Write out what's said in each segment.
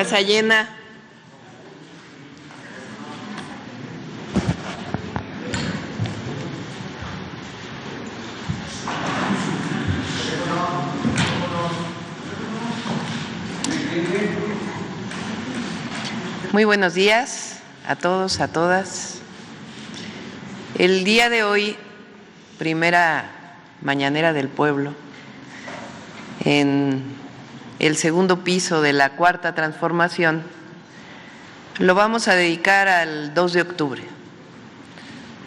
Casa llena. Muy buenos días a todos, a todas. El día de hoy, primera mañanera del pueblo, en el segundo piso de la Cuarta Transformación, lo vamos a dedicar al 2 de octubre.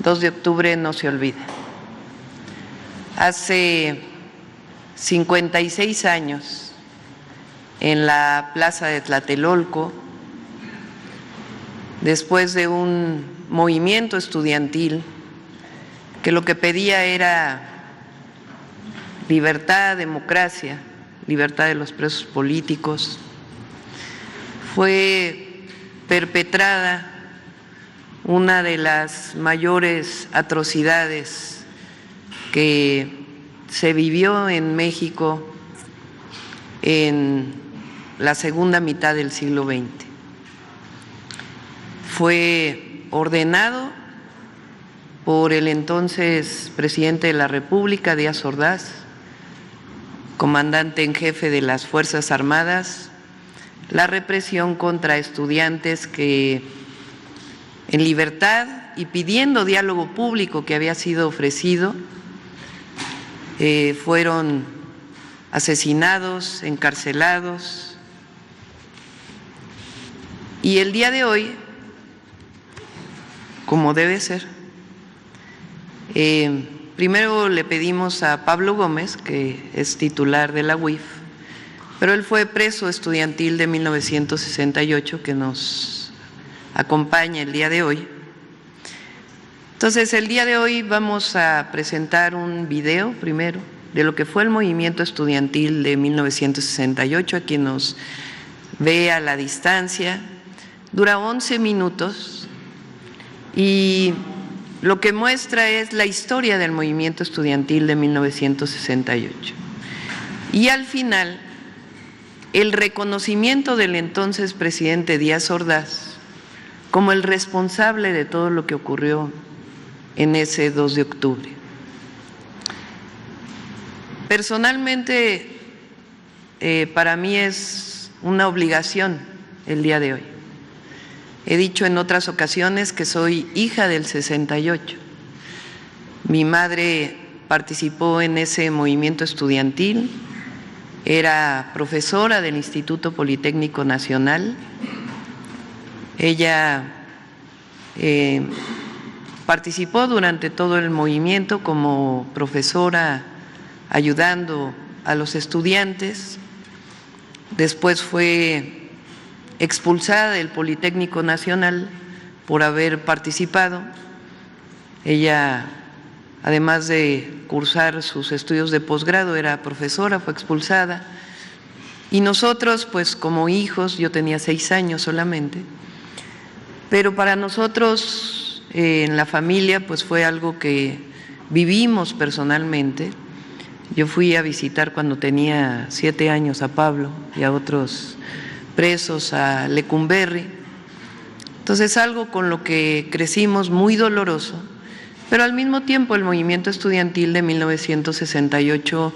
2 de octubre no se olvida. Hace 56 años, en la plaza de Tlatelolco, después de un movimiento estudiantil que lo que pedía era libertad, democracia, libertad de los presos políticos, fue perpetrada una de las mayores atrocidades que se vivió en México en la segunda mitad del siglo XX. Fue ordenado por el entonces presidente de la República, Díaz Ordaz, comandante en jefe de las Fuerzas Armadas, la represión contra estudiantes que en libertad y pidiendo diálogo público que había sido ofrecido, fueron asesinados, encarcelados. Y el día de hoy, como debe ser, primero le pedimos a Pablo Gómez, que es titular de la UIF, pero él fue preso estudiantil de 1968, que nos acompaña el día de hoy. Entonces, el día de hoy vamos a presentar un video primero de lo que fue el movimiento estudiantil de 1968, a quien nos ve a la distancia. Dura 11 minutos y lo que muestra es la historia del movimiento estudiantil de 1968. Y al final, el reconocimiento del entonces presidente Díaz Ordaz como el responsable de todo lo que ocurrió en ese 2 de octubre. Personalmente, para mí es una obligación el día de hoy. He dicho en otras ocasiones que soy hija del 68. Mi madre participó en ese movimiento estudiantil, era profesora del Instituto Politécnico Nacional. Ella participó durante todo el movimiento como profesora, ayudando a los estudiantes. Después fue expulsada del Politécnico Nacional por haber participado. Ella, además de cursar sus estudios de posgrado, era profesora, fue expulsada. Y nosotros, pues como hijos, yo tenía 6 años solamente, pero para nosotros en la familia pues fue algo que vivimos personalmente. Yo fui a visitar cuando tenía 7 años a Pablo y a otros presos a Lecumberri. Entonces, algo con lo que crecimos muy doloroso, pero al mismo tiempo el movimiento estudiantil de 1968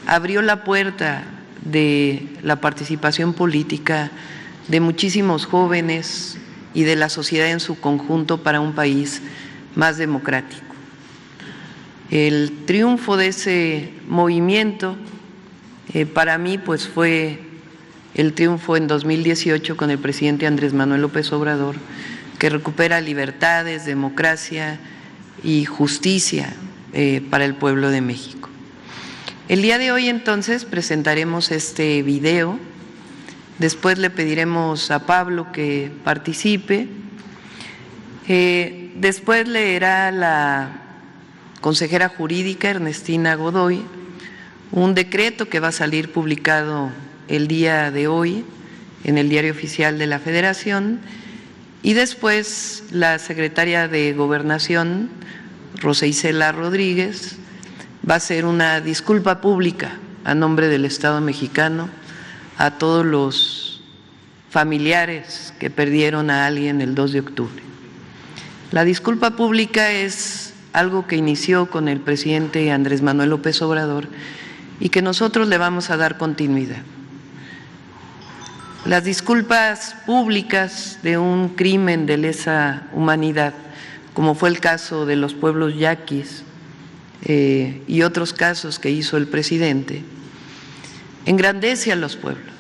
abrió la puerta de la participación política de muchísimos jóvenes y de la sociedad en su conjunto para un país más democrático. El triunfo de ese movimiento para mí pues fue el triunfo en 2018 con el presidente Andrés Manuel López Obrador, que recupera libertades, democracia y justicia para el pueblo de México. El día de hoy entonces presentaremos este video, después le pediremos a Pablo que participe, después leerá la consejera jurídica Ernestina Godoy un decreto que va a salir publicado el día de hoy en el Diario Oficial de la Federación, y después la secretaria de Gobernación, Rosa Isela Rodríguez, va a hacer una disculpa pública a nombre del Estado mexicano a todos los familiares que perdieron a alguien el 2 de octubre. La disculpa pública es algo que inició con el presidente Andrés Manuel López Obrador y que nosotros le vamos a dar continuidad. Las disculpas públicas de un crimen de lesa humanidad, como fue el caso de los pueblos yaquis y otros casos que hizo el presidente, engrandece a los pueblos,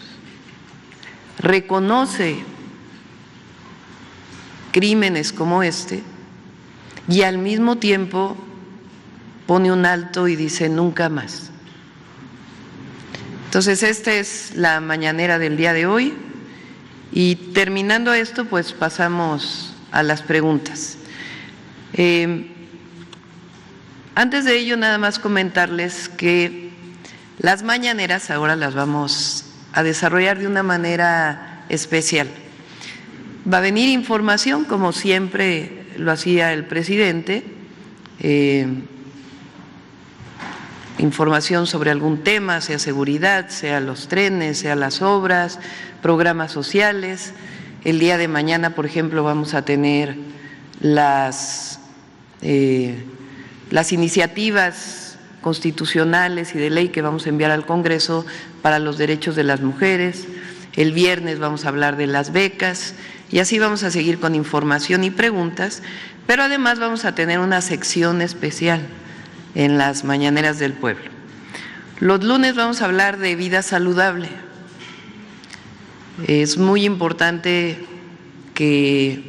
reconoce crímenes como este y al mismo tiempo pone un alto y dice nunca más. Entonces, esta es la mañanera del día de hoy y terminando esto, pues pasamos a las preguntas. Antes de ello, nada más comentarles que las mañaneras ahora las vamos a desarrollar de una manera especial. Va a venir información, como siempre lo hacía el presidente, información sobre algún tema, sea seguridad, sea los trenes, sea las obras, programas sociales. El día de mañana, por ejemplo, vamos a tener las iniciativas constitucionales y de ley que vamos a enviar al Congreso para los derechos de las mujeres. El viernes vamos a hablar de las becas y así vamos a seguir con información y preguntas, pero además vamos a tener una sección especial en las mañaneras del pueblo. Los lunes vamos a hablar de vida saludable. Es muy importante que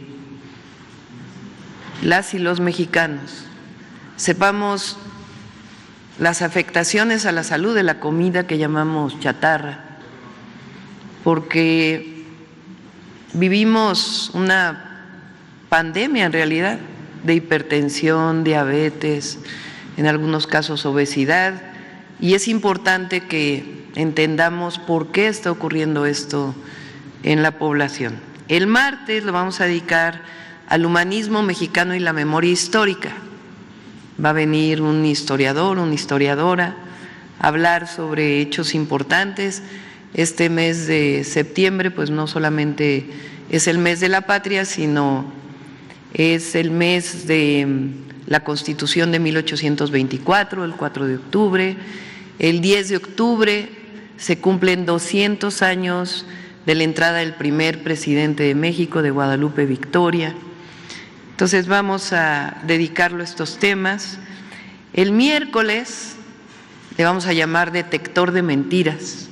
las y los mexicanos sepamos las afectaciones a la salud de la comida que llamamos chatarra, porque vivimos una pandemia en realidad de hipertensión, diabetes, en algunos casos obesidad, y es importante que entendamos por qué está ocurriendo esto en la población. El martes lo vamos a dedicar al humanismo mexicano y la memoria histórica. Va a venir un historiador, una historiadora, a hablar sobre hechos importantes. Este mes de septiembre, pues no solamente es el mes de la patria, sino es el mes de la Constitución de 1824, el 4 de octubre. El 10 de octubre se cumplen 200 años de la entrada del primer presidente de México, de Guadalupe Victoria. Entonces vamos a dedicarlo a estos temas. El miércoles le vamos a llamar detector de mentiras.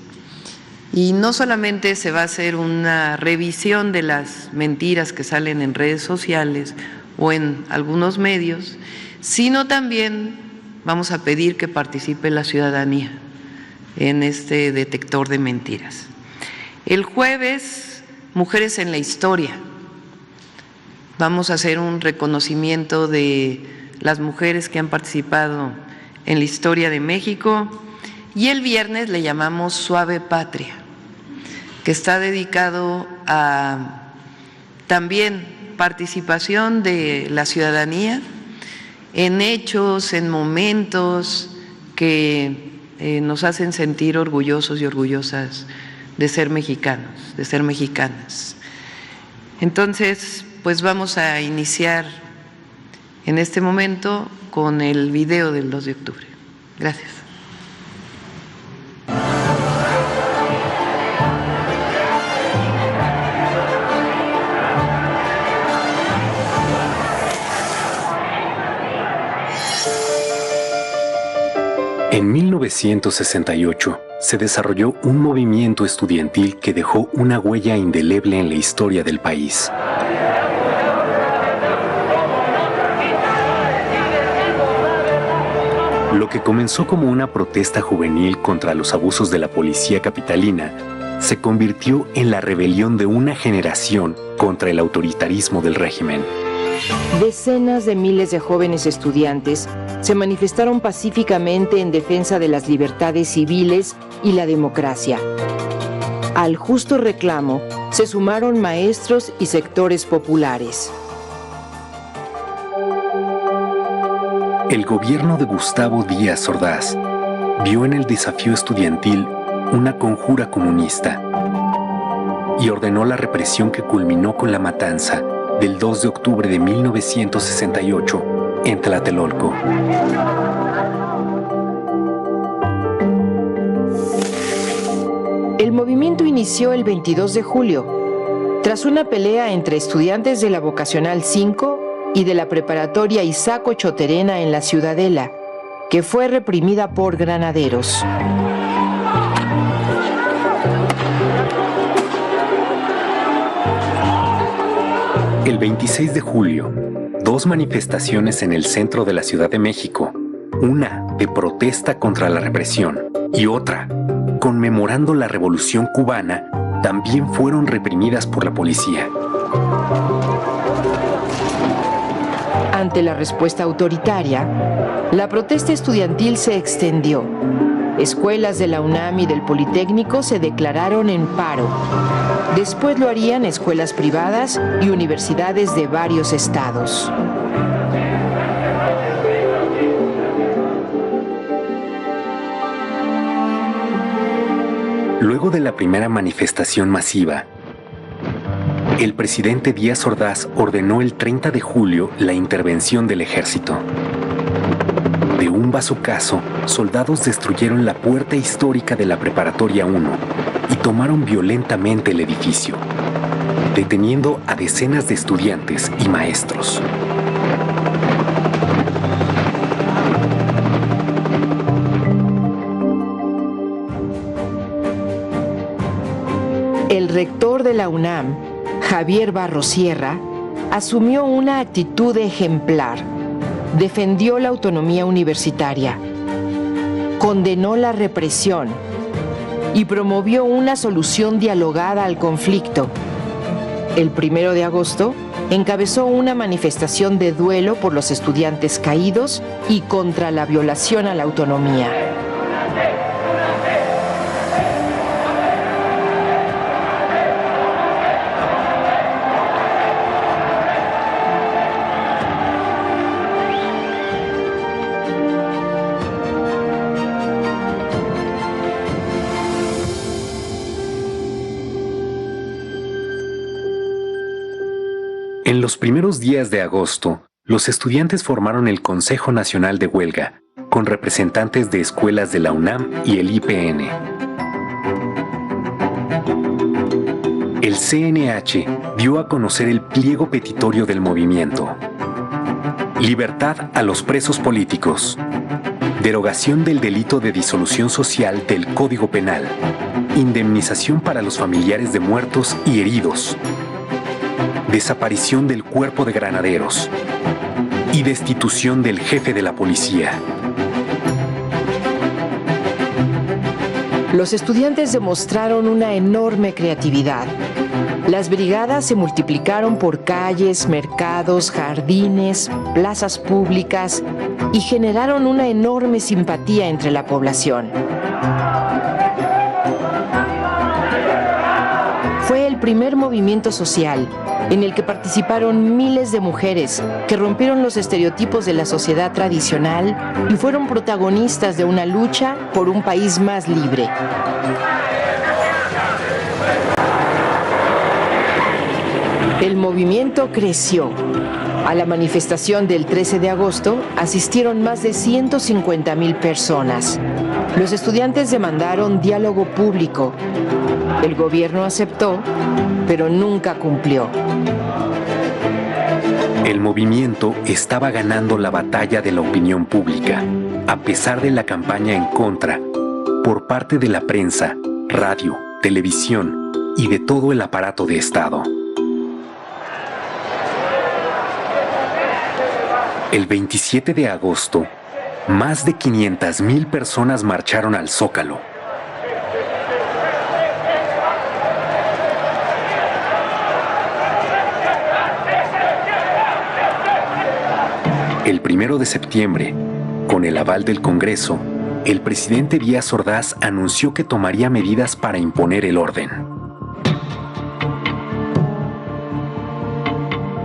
Y no solamente se va a hacer una revisión de las mentiras que salen en redes sociales o en algunos medios, sino también vamos a pedir que participe la ciudadanía en este detector de mentiras. El jueves, Mujeres en la Historia. Vamos a hacer un reconocimiento de las mujeres que han participado en la historia de México. Y el viernes le llamamos Suave Patria, que está dedicado a también participación de la ciudadanía en hechos, en momentos que nos hacen sentir orgullosos y orgullosas de ser mexicanos, de ser mexicanas. Entonces, pues vamos a iniciar en este momento con el video del 2 de octubre. Gracias. En 1968 se desarrolló un movimiento estudiantil que dejó una huella indeleble en la historia del país. Lo que comenzó como una protesta juvenil contra los abusos de la policía capitalina se convirtió en la rebelión de una generación contra el autoritarismo del régimen. Decenas de miles de jóvenes estudiantes se manifestaron pacíficamente en defensa de las libertades civiles y la democracia. Al justo reclamo se sumaron maestros y sectores populares. El gobierno de Gustavo Díaz Ordaz vio en el desafío estudiantil una conjura comunista. y ordenó la represión que culminó con la matanza del 2 de octubre de 1968 en Tlatelolco. El movimiento inició el 22 de julio, tras una pelea entre estudiantes de la Vocacional 5 y de la Preparatoria Isaac Ochoterena en la Ciudadela, que fue reprimida por granaderos. El 26 de julio, 2 manifestaciones en el centro de la Ciudad de México, una de protesta contra la represión y otra conmemorando la Revolución Cubana, también fueron reprimidas por la policía. Ante la respuesta autoritaria, la protesta estudiantil se extendió. Escuelas de la UNAM y del Politécnico se declararon en paro. Después lo harían escuelas privadas y universidades de varios estados. Luego de la primera manifestación masiva, el presidente Díaz Ordaz ordenó el 30 de julio la intervención del ejército. De un bazucazo, soldados destruyeron la puerta histórica de la Preparatoria 1 y tomaron violentamente el edificio, deteniendo a decenas de estudiantes y maestros. El rector de la UNAM, Javier Barros Sierra, asumió una actitud ejemplar. Defendió la autonomía universitaria, condenó la represión y promovió una solución dialogada al conflicto. El 1 de agosto encabezó una manifestación de duelo por los estudiantes caídos y contra la violación a la autonomía. En los primeros días de agosto, los estudiantes formaron el Consejo Nacional de Huelga, con representantes de escuelas de la UNAM y el IPN. El CNH dio a conocer el pliego petitorio del movimiento. Libertad a los presos políticos. Derogación del delito de disolución social del Código Penal. Indemnización para los familiares de muertos y heridos. Desaparición del cuerpo de granaderos y destitución del jefe de la policía. Los estudiantes demostraron una enorme creatividad. Las brigadas se multiplicaron por calles, mercados, jardines, plazas públicas y generaron una enorme simpatía entre la población. Fue el primer movimiento social en el que participaron miles de mujeres que rompieron los estereotipos de la sociedad tradicional y fueron protagonistas de una lucha por un país más libre. El movimiento creció. A la manifestación del 13 de agosto asistieron más de 150,000 personas. Los estudiantes demandaron diálogo público. El gobierno aceptó, pero nunca cumplió. El movimiento estaba ganando la batalla de la opinión pública, a pesar de la campaña en contra, por parte de la prensa, radio, televisión y de todo el aparato de Estado. El 27 de agosto, más de 500,000 personas marcharon al Zócalo. El 1 de septiembre, con el aval del Congreso, el presidente Díaz Ordaz anunció que tomaría medidas para imponer el orden.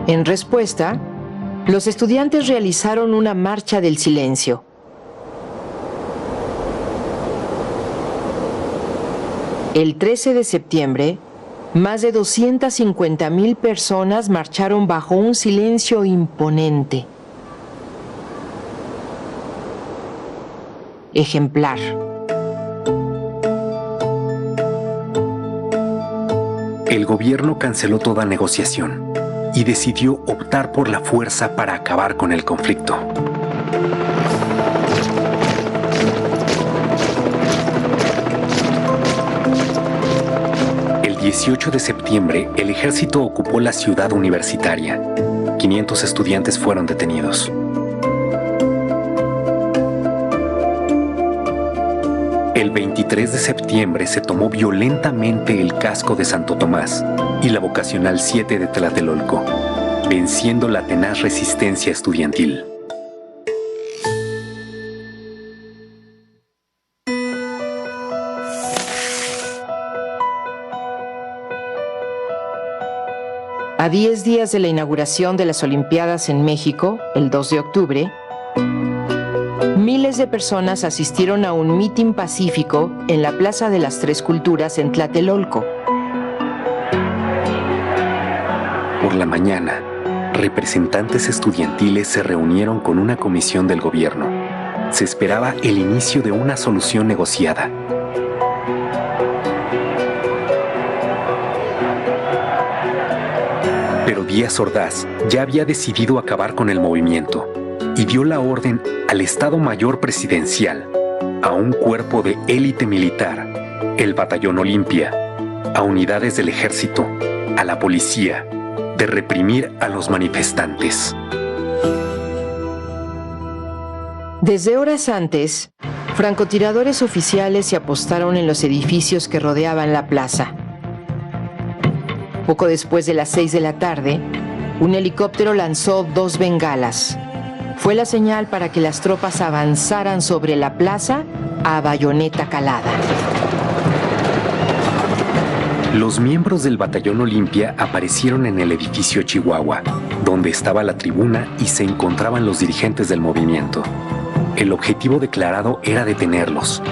En respuesta, los estudiantes realizaron una marcha del silencio. El 13 de septiembre, más de 250,000 personas marcharon bajo un silencio imponente. Ejemplar. El gobierno canceló toda negociación y decidió optar por la fuerza para acabar con el conflicto. El 18 de septiembre, el ejército ocupó la ciudad universitaria. 500 estudiantes fueron detenidos. El 23 de septiembre se tomó violentamente el casco de Santo Tomás y la vocacional 7 de Tlatelolco, venciendo la tenaz resistencia estudiantil. A 10 días de la inauguración de las Olimpiadas en México, el 2 de octubre, miles de personas asistieron a un mitin pacífico en la Plaza de las Tres Culturas en Tlatelolco. Por la mañana, representantes estudiantiles se reunieron con una comisión del gobierno. Se esperaba el inicio de una solución negociada. Pero Díaz Ordaz ya había decidido acabar con el movimiento y dio la orden al Estado Mayor Presidencial, a un cuerpo de élite militar, el Batallón Olimpia, a unidades del ejército, a la policía, de reprimir a los manifestantes. Desde horas antes, francotiradores oficiales se apostaron en los edificios que rodeaban la plaza. Poco después de las 6 de la tarde, un helicóptero lanzó 2 bengalas. Fue la señal para que las tropas avanzaran sobre la plaza a bayoneta calada. Los miembros del Batallón Olimpia aparecieron en el edificio Chihuahua, donde estaba la tribuna y se encontraban los dirigentes del movimiento. El objetivo declarado era detenerlos.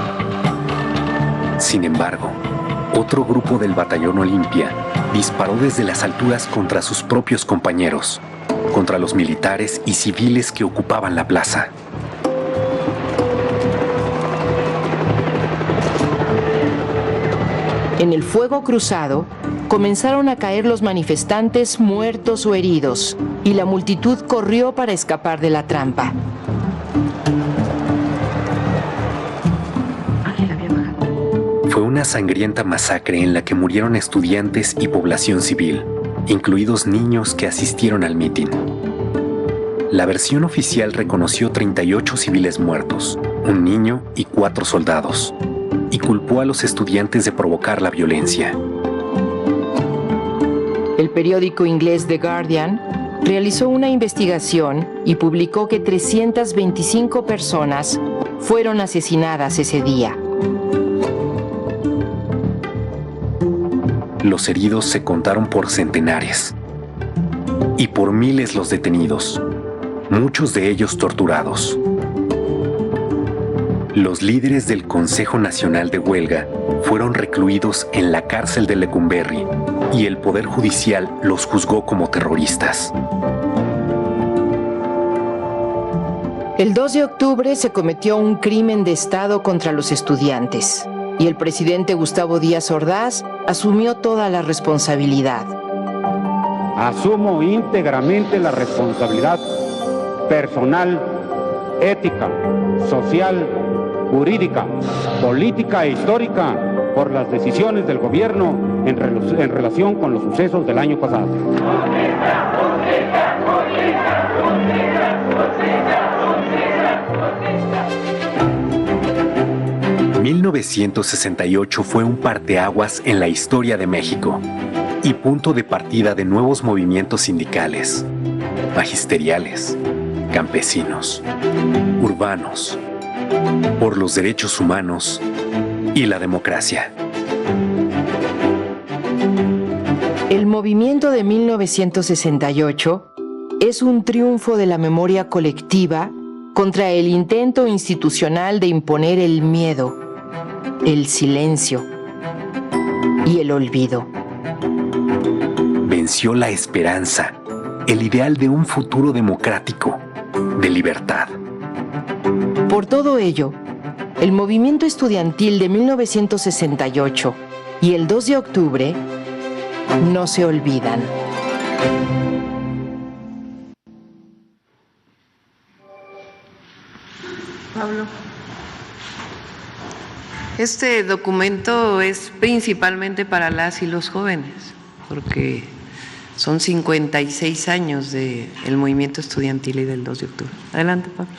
Sin embargo, otro grupo del Batallón Olimpia disparó desde las alturas contra sus propios compañeros, contra los militares y civiles que ocupaban la plaza. En el fuego cruzado, comenzaron a caer los manifestantes muertos o heridos, y la multitud corrió para escapar de la trampa. Fue una sangrienta masacre en la que murieron estudiantes y población civil, incluidos niños que asistieron al mitin. La versión oficial reconoció 38 civiles muertos, un niño y 4 soldados, y culpó a los estudiantes de provocar la violencia. El periódico inglés The Guardian realizó una investigación y publicó que 325 personas fueron asesinadas ese día. Los heridos se contaron por centenares y por miles los detenidos, muchos de ellos torturados. Los líderes del Consejo Nacional de Huelga fueron recluidos en la cárcel de Lecumberri y el Poder Judicial los juzgó como terroristas. El 2 de octubre se cometió un crimen de Estado contra los estudiantes y el presidente Gustavo Díaz Ordaz asumió toda la responsabilidad. Asumo íntegramente la responsabilidad personal, ética, social, jurídica, política e histórica por las decisiones del gobierno en relación con los sucesos del año pasado. 1968 fue un parteaguas en la historia de México y punto de partida de nuevos movimientos sindicales, magisteriales, campesinos, urbanos, por los derechos humanos y la democracia. El movimiento de 1968 es un triunfo de la memoria colectiva contra el intento institucional de imponer el miedo, el silencio y el olvido. Venció la esperanza, el ideal de un futuro democrático, de libertad. Por todo ello, el movimiento estudiantil de 1968 y el 2 de octubre no se olvidan. Pablo. Este documento es principalmente para las y los jóvenes, porque son 56 años del movimiento estudiantil y del 2 de octubre. Adelante, Pablo.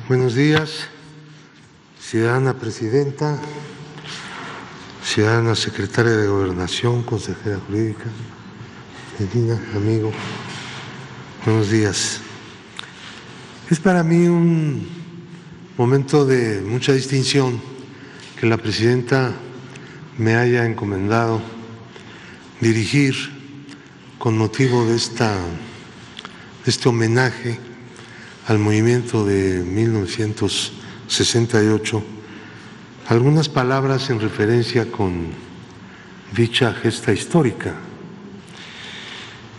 Buenos días, ciudadana presidenta, ciudadana secretaria de Gobernación, consejera jurídica, Medina, amigo, buenos días. Es para mí un momento de mucha distinción que la presidenta me haya encomendado dirigir con motivo de este homenaje al movimiento de 1968, algunas palabras en referencia con dicha gesta histórica.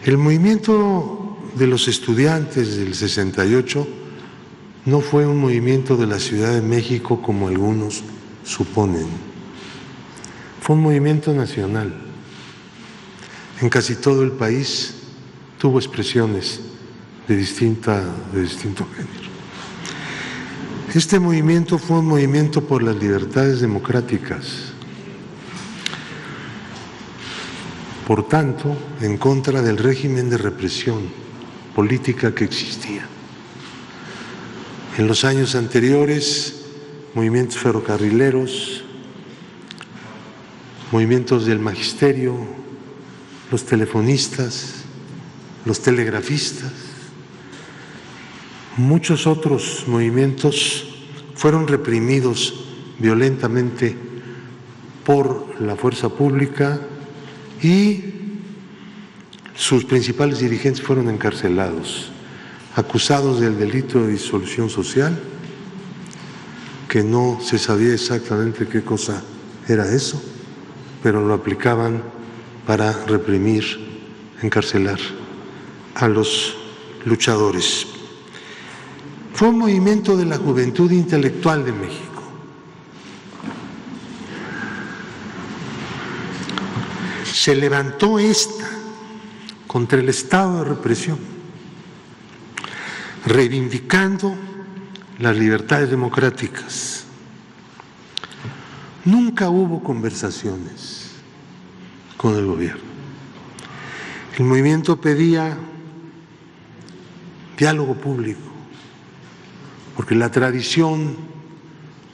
El movimiento de los estudiantes del 68 no fue un movimiento de la Ciudad de México como algunos suponen. Fue un movimiento nacional. En casi todo el país tuvo expresiones de distinto género. Este movimiento fue un movimiento por las libertades democráticas, por tanto, en contra del régimen de represión política que existía. En los años anteriores, movimientos ferrocarrileros, movimientos del magisterio, los telefonistas, los telegrafistas, muchos otros movimientos fueron reprimidos violentamente por la fuerza pública y sus principales dirigentes fueron encarcelados, acusados del delito de disolución social, que no se sabía exactamente qué cosa era eso, pero lo aplicaban para reprimir, encarcelar a los luchadores. Fue un movimiento de la juventud intelectual de México. Se levantó contra el estado de represión, reivindicando las libertades democráticas. Nunca hubo conversaciones con el gobierno. El movimiento pedía diálogo público, porque la tradición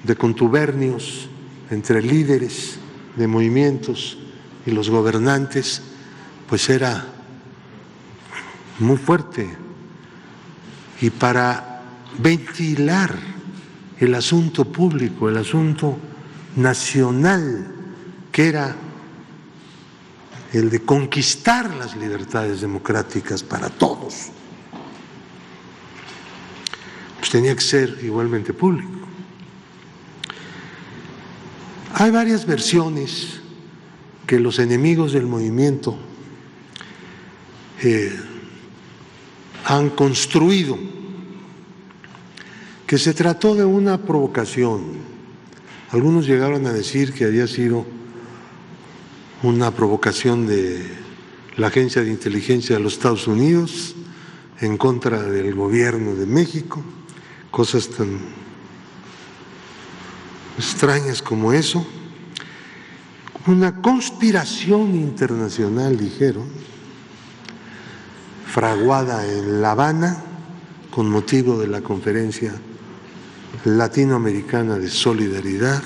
de contubernios entre líderes de movimientos y los gobernantes pues era muy fuerte, y para ventilar el asunto público, el asunto nacional, que era el de conquistar las libertades democráticas para todos, pues tenía que ser igualmente público. Hay varias versiones que los enemigos del movimiento han construido, que se trató de una provocación. Algunos llegaron a decir que había sido una provocación de la Agencia de Inteligencia de los Estados Unidos en contra del gobierno de México, cosas tan extrañas como eso. Una conspiración internacional, dijeron, fraguada en La Habana con motivo de la Conferencia Latinoamericana de Solidaridad.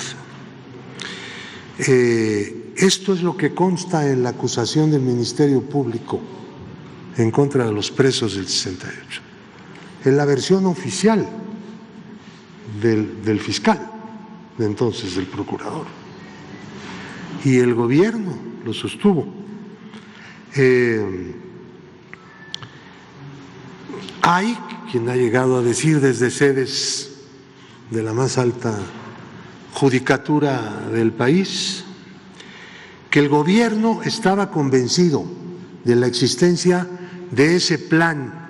Esto es lo que consta en la acusación del Ministerio Público en contra de los presos del 68. Es la versión oficial del fiscal de entonces, del procurador. Y el gobierno lo sostuvo. Hay quien ha llegado a decir desde sedes de la más alta judicatura del país, que el gobierno estaba convencido de la existencia de ese plan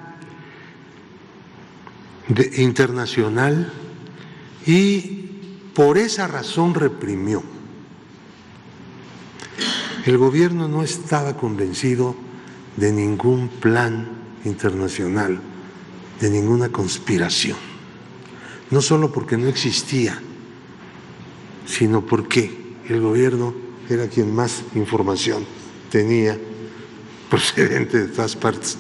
internacional y por esa razón reprimió. El gobierno no estaba convencido de ningún plan internacional, de ninguna conspiración, no solo porque no existía, sino porque el gobierno era quien más información tenía procedente de todas partes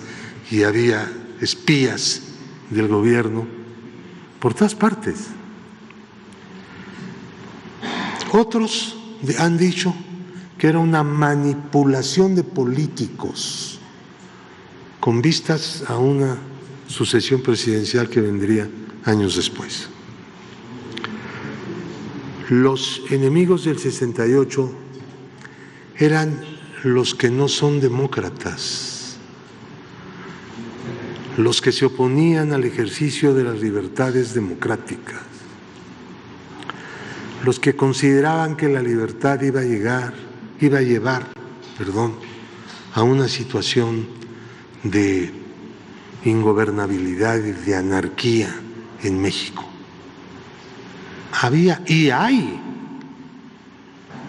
y había espías del gobierno por todas partes. Otros han dicho que era una manipulación de políticos con vistas a una sucesión presidencial que vendría años después. Los enemigos del 68 eran los que no son demócratas, los que se oponían al ejercicio de las libertades democráticas, los que consideraban que la libertad iba a llevar a una situación de ingobernabilidad y de anarquía en México. Había y hay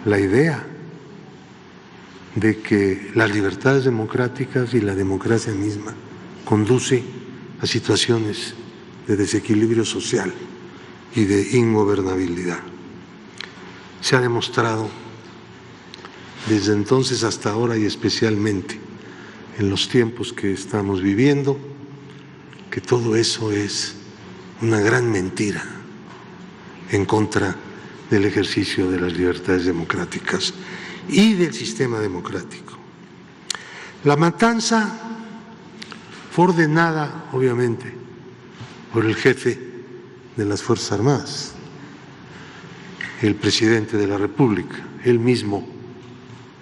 la idea de que las libertades democráticas y la democracia misma conduce a situaciones de desequilibrio social y de ingobernabilidad. Se ha demostrado desde entonces hasta ahora y especialmente en los tiempos que estamos viviendo que todo eso es una gran mentira en contra del ejercicio de las libertades democráticas y del sistema democrático. La matanza fue ordenada, obviamente, por el jefe de las Fuerzas Armadas, el presidente de la República. Él mismo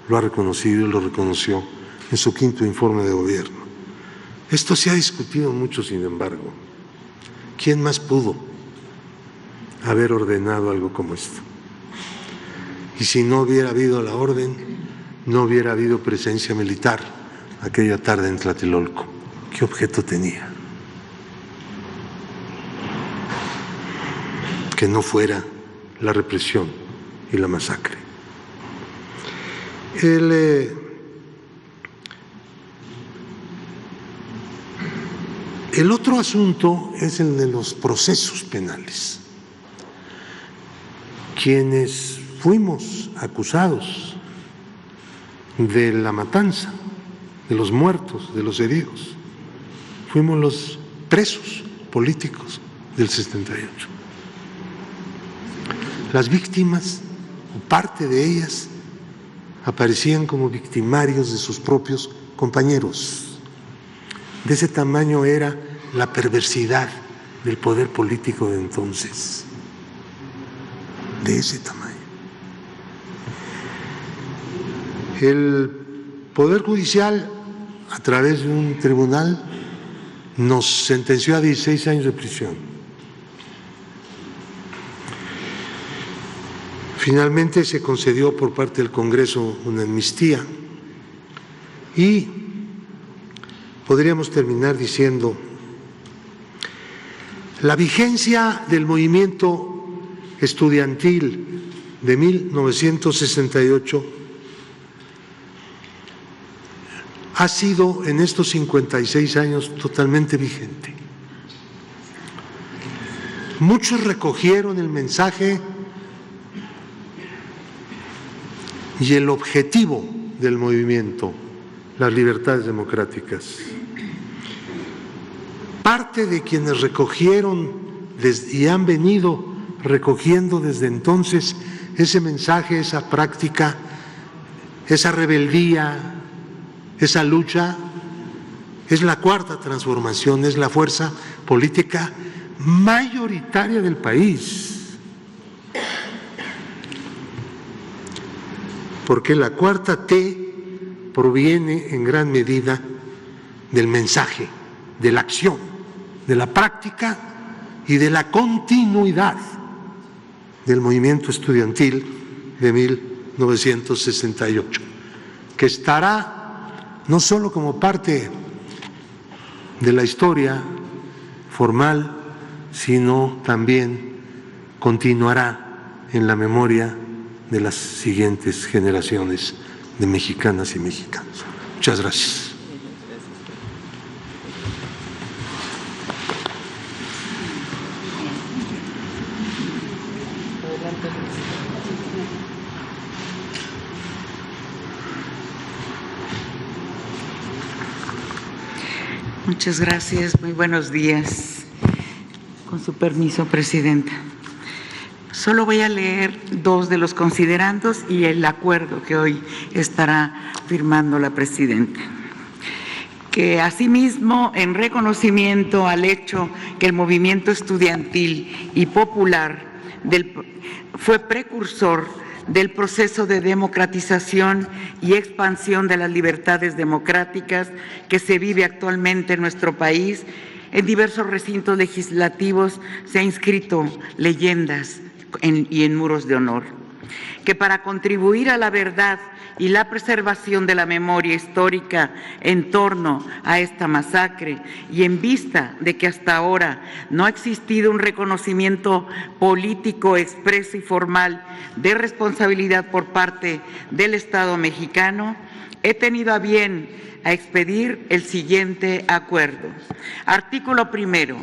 lo ha reconocido y lo reconoció en su 5º informe de gobierno. Esto se ha discutido mucho, sin embargo. ¿Quién más pudo haber ordenado algo como esto? Y si no hubiera habido la orden, no hubiera habido presencia militar aquella tarde en Tlatelolco. ¿Qué objeto tenía? Que no fuera la represión y la masacre. El otro asunto es el de los procesos penales. Quienes fuimos acusados de la matanza, de los muertos, de los heridos, fuimos los presos políticos del 68. Las víctimas, o parte de ellas, aparecían como victimarios de sus propios compañeros. De ese tamaño era la perversidad del poder político de entonces. De ese tamaño. El Poder Judicial, a través de un tribunal, nos sentenció a 16 años de prisión. Finalmente se concedió por parte del Congreso una amnistía y podríamos terminar diciendo la vigencia del movimiento estudiantil de 1968 ha sido en estos 56 años totalmente vigente. Muchos recogieron el mensaje y el objetivo del movimiento, las libertades democráticas. Parte de quienes recogieron y han venido recogiendo desde entonces ese mensaje, esa práctica, esa rebeldía, esa lucha, es la Cuarta Transformación, es la fuerza política mayoritaria del país. Porque la cuarta T proviene en gran medida del mensaje, de la acción, de la práctica y de la continuidad del movimiento estudiantil de 1968, que estará no solo como parte de la historia formal, sino también continuará en la memoria de las siguientes generaciones de mexicanas y mexicanos. Muchas gracias. Muchas gracias, muy buenos días. Con su permiso, Presidenta. Solo voy a leer dos de los considerandos y el acuerdo que hoy estará firmando la Presidenta. Que asimismo, en reconocimiento al hecho que el movimiento estudiantil y popular fue precursor del proceso de democratización y expansión de las libertades democráticas que se vive actualmente en nuestro país, en diversos recintos legislativos se han inscrito leyendas y en muros de honor. Que para contribuir a la verdad y la preservación de la memoria histórica en torno a esta masacre y en vista de que hasta ahora no ha existido un reconocimiento político expreso y formal de responsabilidad por parte del Estado mexicano, he tenido a bien a expedir el siguiente acuerdo. Artículo primero.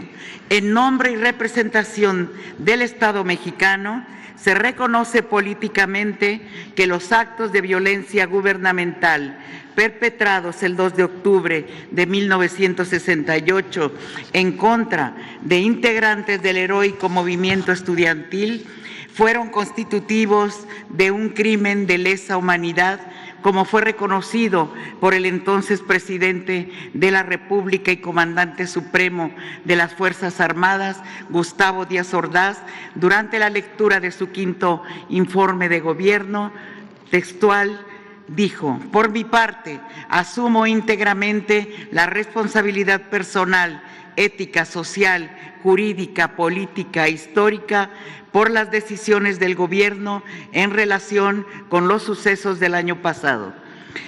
En nombre y representación del Estado mexicano, se reconoce políticamente que los actos de violencia gubernamental perpetrados el 2 de octubre de 1968 en contra de integrantes del heroico movimiento estudiantil fueron constitutivos de un crimen de lesa humanidad, como fue reconocido por el entonces presidente de la República y comandante supremo de las Fuerzas Armadas, Gustavo Díaz Ordaz, durante la lectura de su quinto informe de gobierno. Textual, dijo: por mi parte, asumo íntegramente la responsabilidad personal, ética, social, jurídica, política e histórica por las decisiones del gobierno en relación con los sucesos del año pasado.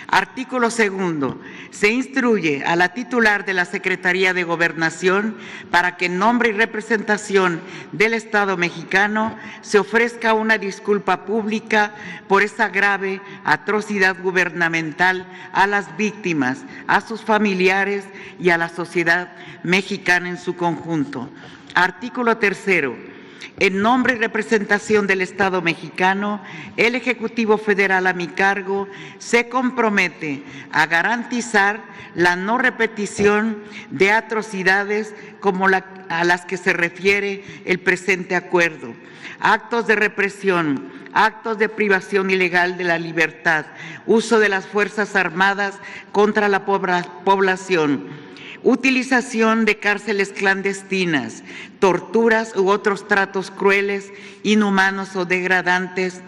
Artículo segundo. Se instruye a la titular de la Secretaría de Gobernación para que en nombre y representación del Estado mexicano se ofrezca una disculpa pública por esa grave atrocidad gubernamental a las víctimas, a sus familiares y a la sociedad mexicana en su conjunto. Artículo tercero. En nombre y representación del Estado mexicano, el Ejecutivo Federal a mi cargo se compromete a garantizar la no repetición de atrocidades como a las que se refiere el presente acuerdo, actos de represión, actos de privación ilegal de la libertad, uso de las Fuerzas Armadas contra la población, utilización de cárceles clandestinas, torturas u otros tratos crueles, inhumanos o degradantes,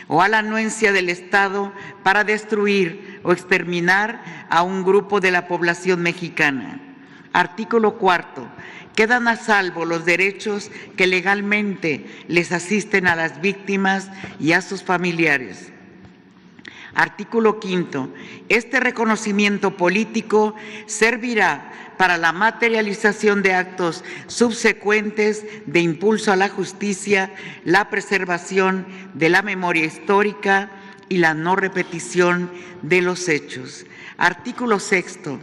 o a la anuencia del Estado para destruir o exterminar a un grupo de la población mexicana. Artículo cuarto. Quedan a salvo los derechos que legalmente les asisten a las víctimas y a sus familiares. Artículo quinto. Este reconocimiento político servirá para la materialización de actos subsecuentes de impulso a la justicia, la preservación de la memoria histórica y la no repetición de los hechos. Artículo sexto.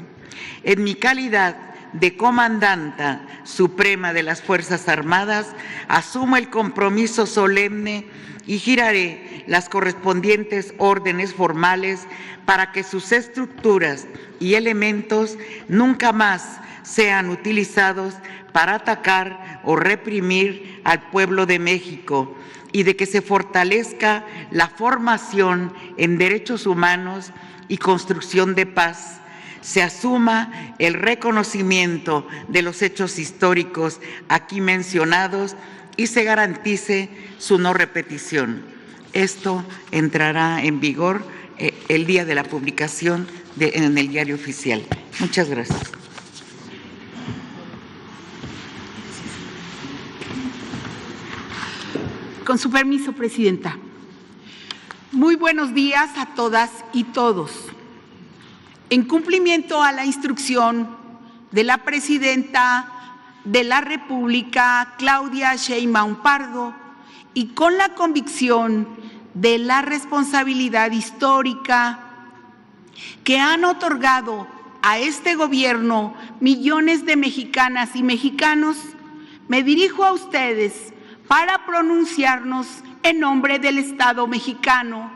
En mi calidad de Comandanta Suprema de las Fuerzas Armadas, asumo el compromiso solemne y giraré las correspondientes órdenes formales para que sus estructuras y elementos nunca más sean utilizados para atacar o reprimir al pueblo de México, y de que se fortalezca la formación en derechos humanos y construcción de paz, se asuma el reconocimiento de los hechos históricos aquí mencionados y se garantice su no repetición. Esto entrará en vigor el día de la publicación en el Diario Oficial. Muchas gracias. Con su permiso, Presidenta. Muy buenos días a todas y todos. En cumplimiento a la instrucción de la Presidenta de la República, Claudia Sheinbaum Pardo, y con la convicción de la responsabilidad histórica que han otorgado a este gobierno millones de mexicanas y mexicanos, me dirijo a ustedes para pronunciarnos en nombre del Estado mexicano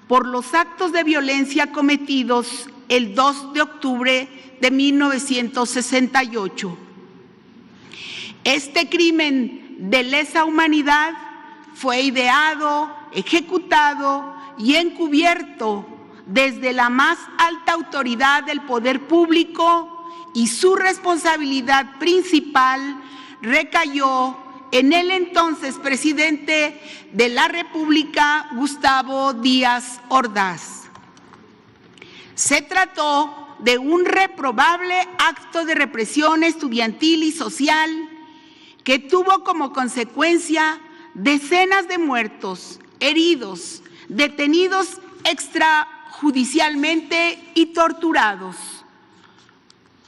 por los actos de violencia cometidos el 2 de octubre de 1968. Este crimen de lesa humanidad fue ideado, ejecutado y encubierto desde la más alta autoridad del poder público, y su responsabilidad principal recayó en el entonces presidente de la República, Gustavo Díaz Ordaz. Se trató de un reprobable acto de represión estudiantil y social que tuvo como consecuencia decenas de muertos, heridos, detenidos extrajudicialmente y torturados.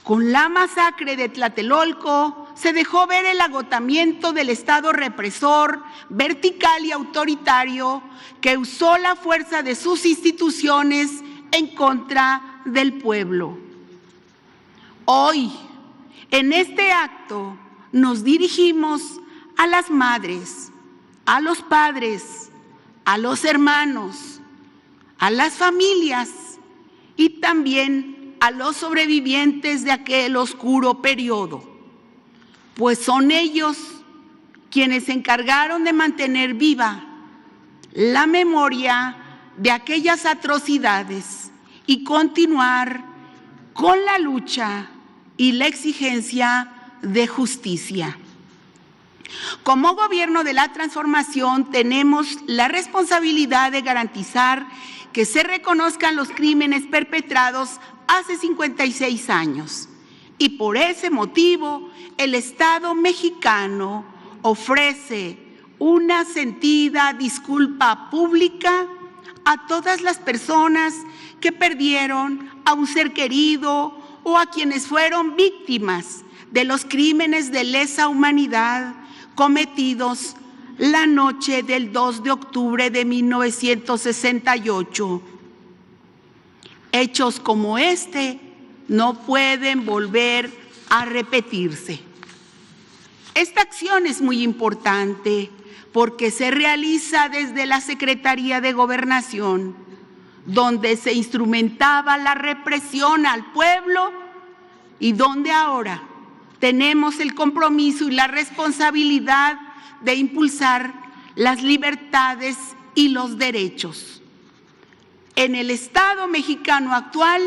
Con la masacre de Tlatelolco se dejó ver el agotamiento del Estado represor, vertical y autoritario que usó la fuerza de sus instituciones en contra del pueblo. Hoy, en este acto, nos dirigimos a las madres, a los padres, a los hermanos, a las familias y también a los sobrevivientes de aquel oscuro periodo, pues son ellos quienes se encargaron de mantener viva la memoria de aquellas atrocidades y continuar con la lucha y la exigencia de justicia. Como Gobierno de la Transformación tenemos la responsabilidad de garantizar que se reconozcan los crímenes perpetrados hace 56 años, y por ese motivo el Estado mexicano ofrece una sentida disculpa pública a todas las personas que perdieron a un ser querido o a quienes fueron víctimas de los crímenes de lesa humanidad cometidos la noche del 2 de octubre de 1968. Hechos como este no pueden volver a repetirse. Esta acción es muy importante porque se realiza desde la Secretaría de Gobernación, donde se instrumentaba la represión al pueblo y donde ahora tenemos el compromiso y la responsabilidad de impulsar las libertades y los derechos. En el Estado mexicano actual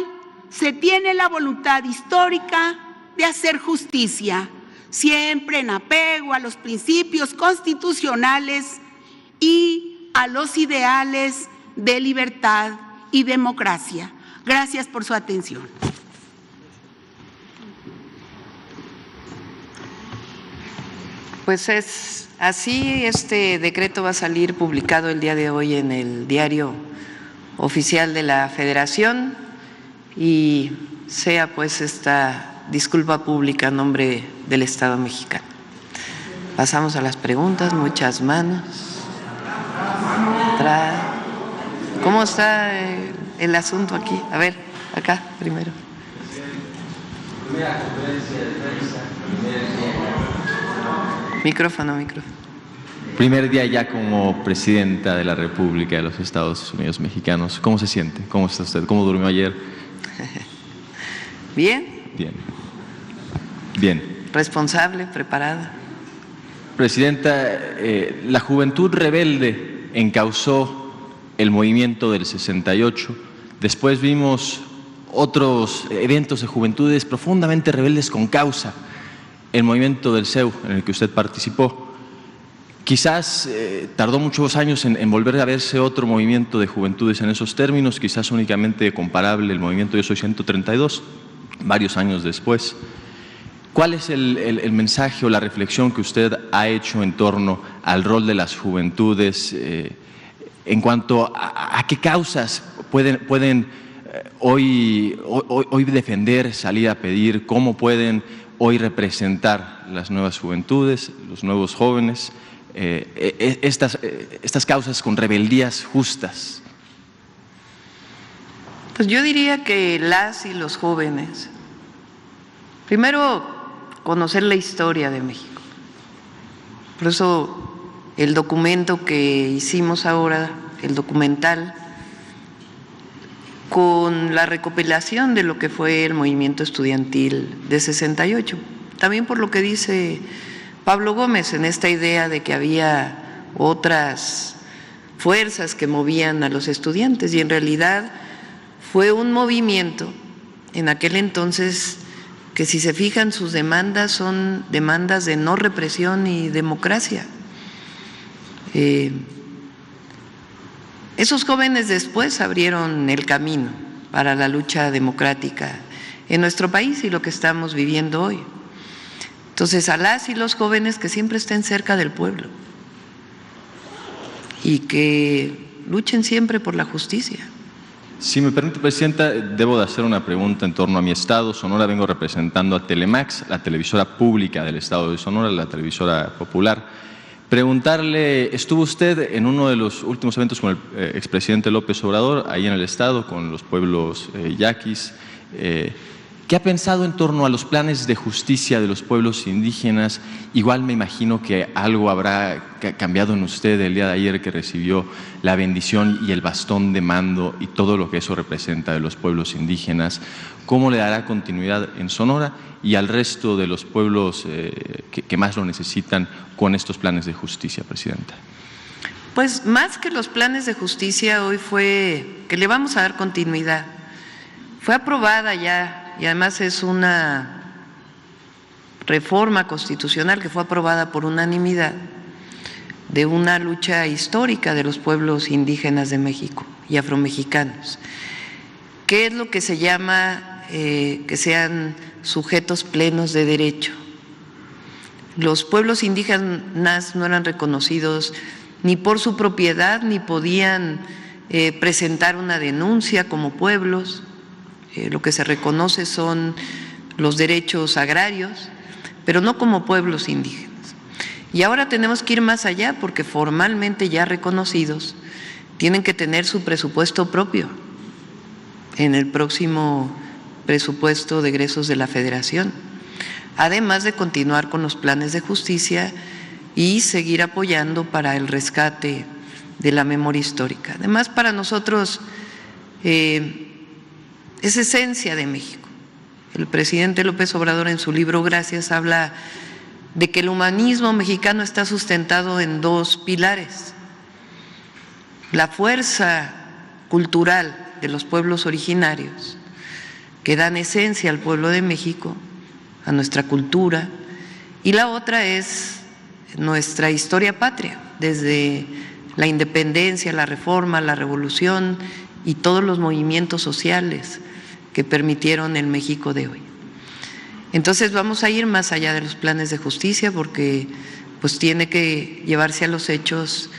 se tiene la voluntad histórica de hacer justicia, siempre en apego a los principios constitucionales y a los ideales de libertad y democracia. Gracias por su atención. Pues es así, este decreto va a salir publicado el día de hoy en el Diario Oficial de la Federación y sea pues esta disculpa pública en nombre del Estado mexicano. Pasamos a las preguntas, muchas manos. ¿Cómo está el asunto aquí? A ver, acá primero. Micrófono. Primer día ya como presidenta de la República de los Estados Unidos Mexicanos. ¿Cómo se siente? ¿Cómo está usted? ¿Cómo durmió ayer? Bien. Responsable, preparada. Presidenta, la Juventud Rebelde encauzó el movimiento del 68. Después vimos otros eventos de juventudes profundamente rebeldes con causa. El movimiento del CEU, en el que usted participó. Quizás tardó muchos años en volver a verse otro movimiento de juventudes en esos términos, quizás únicamente comparable el movimiento Yo Soy 132, varios años después. ¿Cuál es el mensaje o la reflexión que usted ha hecho en torno al rol de las juventudes, en cuanto a qué causas pueden hoy defender, salir a pedir, cómo pueden hoy representar las nuevas juventudes, los nuevos jóvenes, estas causas con rebeldías justas. Pues yo diría que las y los jóvenes, primero, conocer la historia de México. Por eso el documento que hicimos ahora, el documental, con la recopilación de lo que fue el movimiento estudiantil de 68. También por lo que dice Pablo Gómez en esta idea de que había otras fuerzas que movían a los estudiantes, y en realidad fue un movimiento en aquel entonces que, si se fijan, sus demandas son demandas de no represión y democracia. Esos jóvenes después abrieron el camino para la lucha democrática en nuestro país y lo que estamos viviendo hoy. Entonces, a las y los jóvenes que siempre estén cerca del pueblo y que luchen siempre por la justicia. Si me permite, Presidenta, debo de hacer una pregunta en torno a mi estado. Sonora, vengo representando a Telemax, la televisora pública del estado de Sonora, la televisora popular. Preguntarle, ¿estuvo usted en uno de los últimos eventos con el expresidente López Obrador, ahí en el estado, con los pueblos yaquis? ¿Qué ha pensado en torno a los planes de justicia de los pueblos indígenas? Igual me imagino que algo habrá cambiado en usted el día de ayer, que recibió la bendición y el bastón de mando y todo lo que eso representa de los pueblos indígenas. ¿Cómo le dará continuidad en Sonora y al resto de los pueblos que más lo necesitan con estos planes de justicia, Presidenta? Pues más que los planes de justicia, hoy fue que le vamos a dar continuidad. Fue aprobada ya, y además es una reforma constitucional que fue aprobada por unanimidad, de una lucha histórica de los pueblos indígenas de México y afromexicanos. ¿Qué es lo que se llama que sean sujetos plenos de derecho? Los pueblos indígenas no eran reconocidos ni por su propiedad, ni podían presentar una denuncia como pueblos. Lo que se reconoce son los derechos agrarios, pero no como pueblos indígenas. Y ahora tenemos que ir más allá, porque formalmente ya reconocidos tienen que tener su presupuesto propio en el próximo presupuesto de egresos de la Federación, además de continuar con los planes de justicia y seguir apoyando para el rescate de la memoria histórica. Además, para nosotros es esencia de México. El presidente López Obrador, en su libro Gracias, habla de que el humanismo mexicano está sustentado en dos pilares: la fuerza cultural de los pueblos originarios, que dan esencia al pueblo de México, a nuestra cultura, y la otra es nuestra historia patria, desde la independencia, la reforma, la revolución y todos los movimientos sociales que permitieron el México de hoy. Entonces vamos a ir más allá de los planes de justicia, porque pues tiene que llevarse a los hechos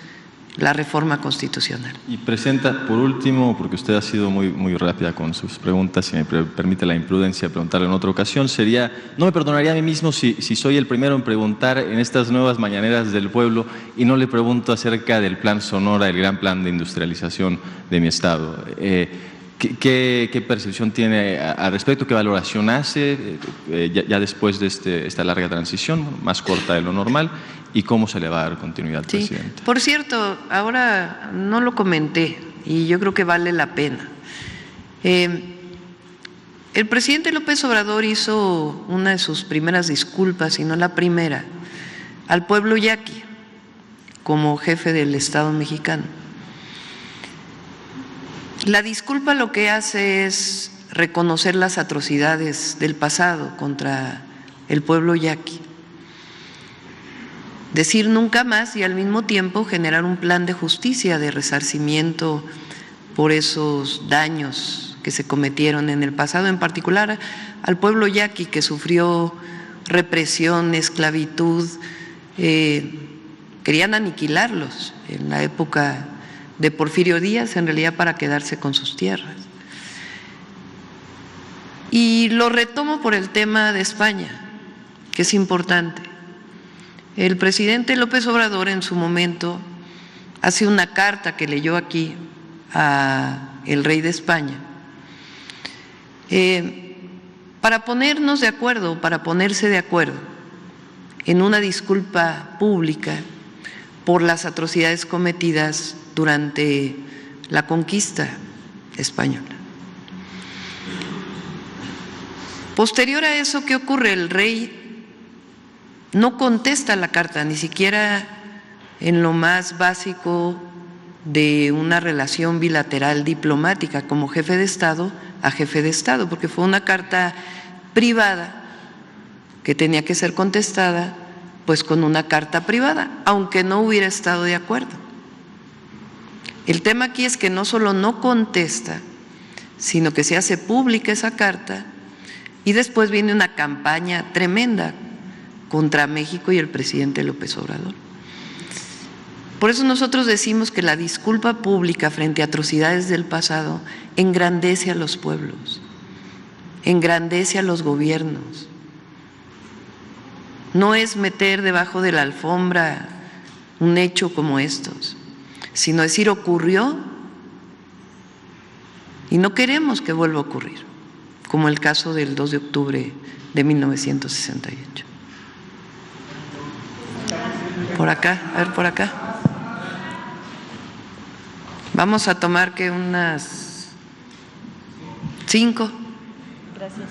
la reforma constitucional. Y Presidenta, por último, porque usted ha sido muy rápida con sus preguntas, si me permite la imprudencia de preguntarle en otra ocasión, sería, no me perdonaría a mí mismo si soy el primero en preguntar en estas nuevas mañaneras del pueblo y no le pregunto acerca del Plan Sonora, el gran plan de industrialización de mi estado. ¿Qué percepción tiene al respecto? ¿Qué valoración hace ya después de esta larga transición, más corta de lo normal? ¿Y cómo se le va a dar continuidad, sí, Presidente? Por cierto, ahora no lo comenté y yo creo que vale la pena. El presidente López Obrador hizo una de sus primeras disculpas, si no la primera, al pueblo yaqui como jefe del Estado mexicano. La disculpa lo que hace es reconocer las atrocidades del pasado contra el pueblo yaqui, decir nunca más y al mismo tiempo generar un plan de justicia, de resarcimiento por esos daños que se cometieron en el pasado, en particular al pueblo yaqui, que sufrió represión, esclavitud, querían aniquilarlos en la época de Porfirio Díaz, en realidad para quedarse con sus tierras. Y lo retomo por el tema de España, que es importante. El presidente López Obrador en su momento hace una carta que leyó aquí al rey de España para ponernos de acuerdo, para ponerse de acuerdo en una disculpa pública por las atrocidades cometidas durante la conquista española. Posterior a eso, ¿qué ocurre? El rey no contesta la carta, ni siquiera en lo más básico de una relación bilateral diplomática, como jefe de Estado a jefe de Estado, porque fue una carta privada que tenía que ser contestada pues con una carta privada, aunque no hubiera estado de acuerdo. El tema aquí es que no solo no contesta, sino que se hace pública esa carta y después viene una campaña tremenda contra México y el presidente López Obrador. Por eso nosotros decimos que la disculpa pública frente a atrocidades del pasado engrandece a los pueblos, engrandece a los gobiernos. No es meter debajo de la alfombra un hecho como estos, sino decir ocurrió y no queremos que vuelva a ocurrir, como el caso del 2 de octubre de 1968. Por acá, a ver, por acá. Vamos a tomar que unas 5. Gracias.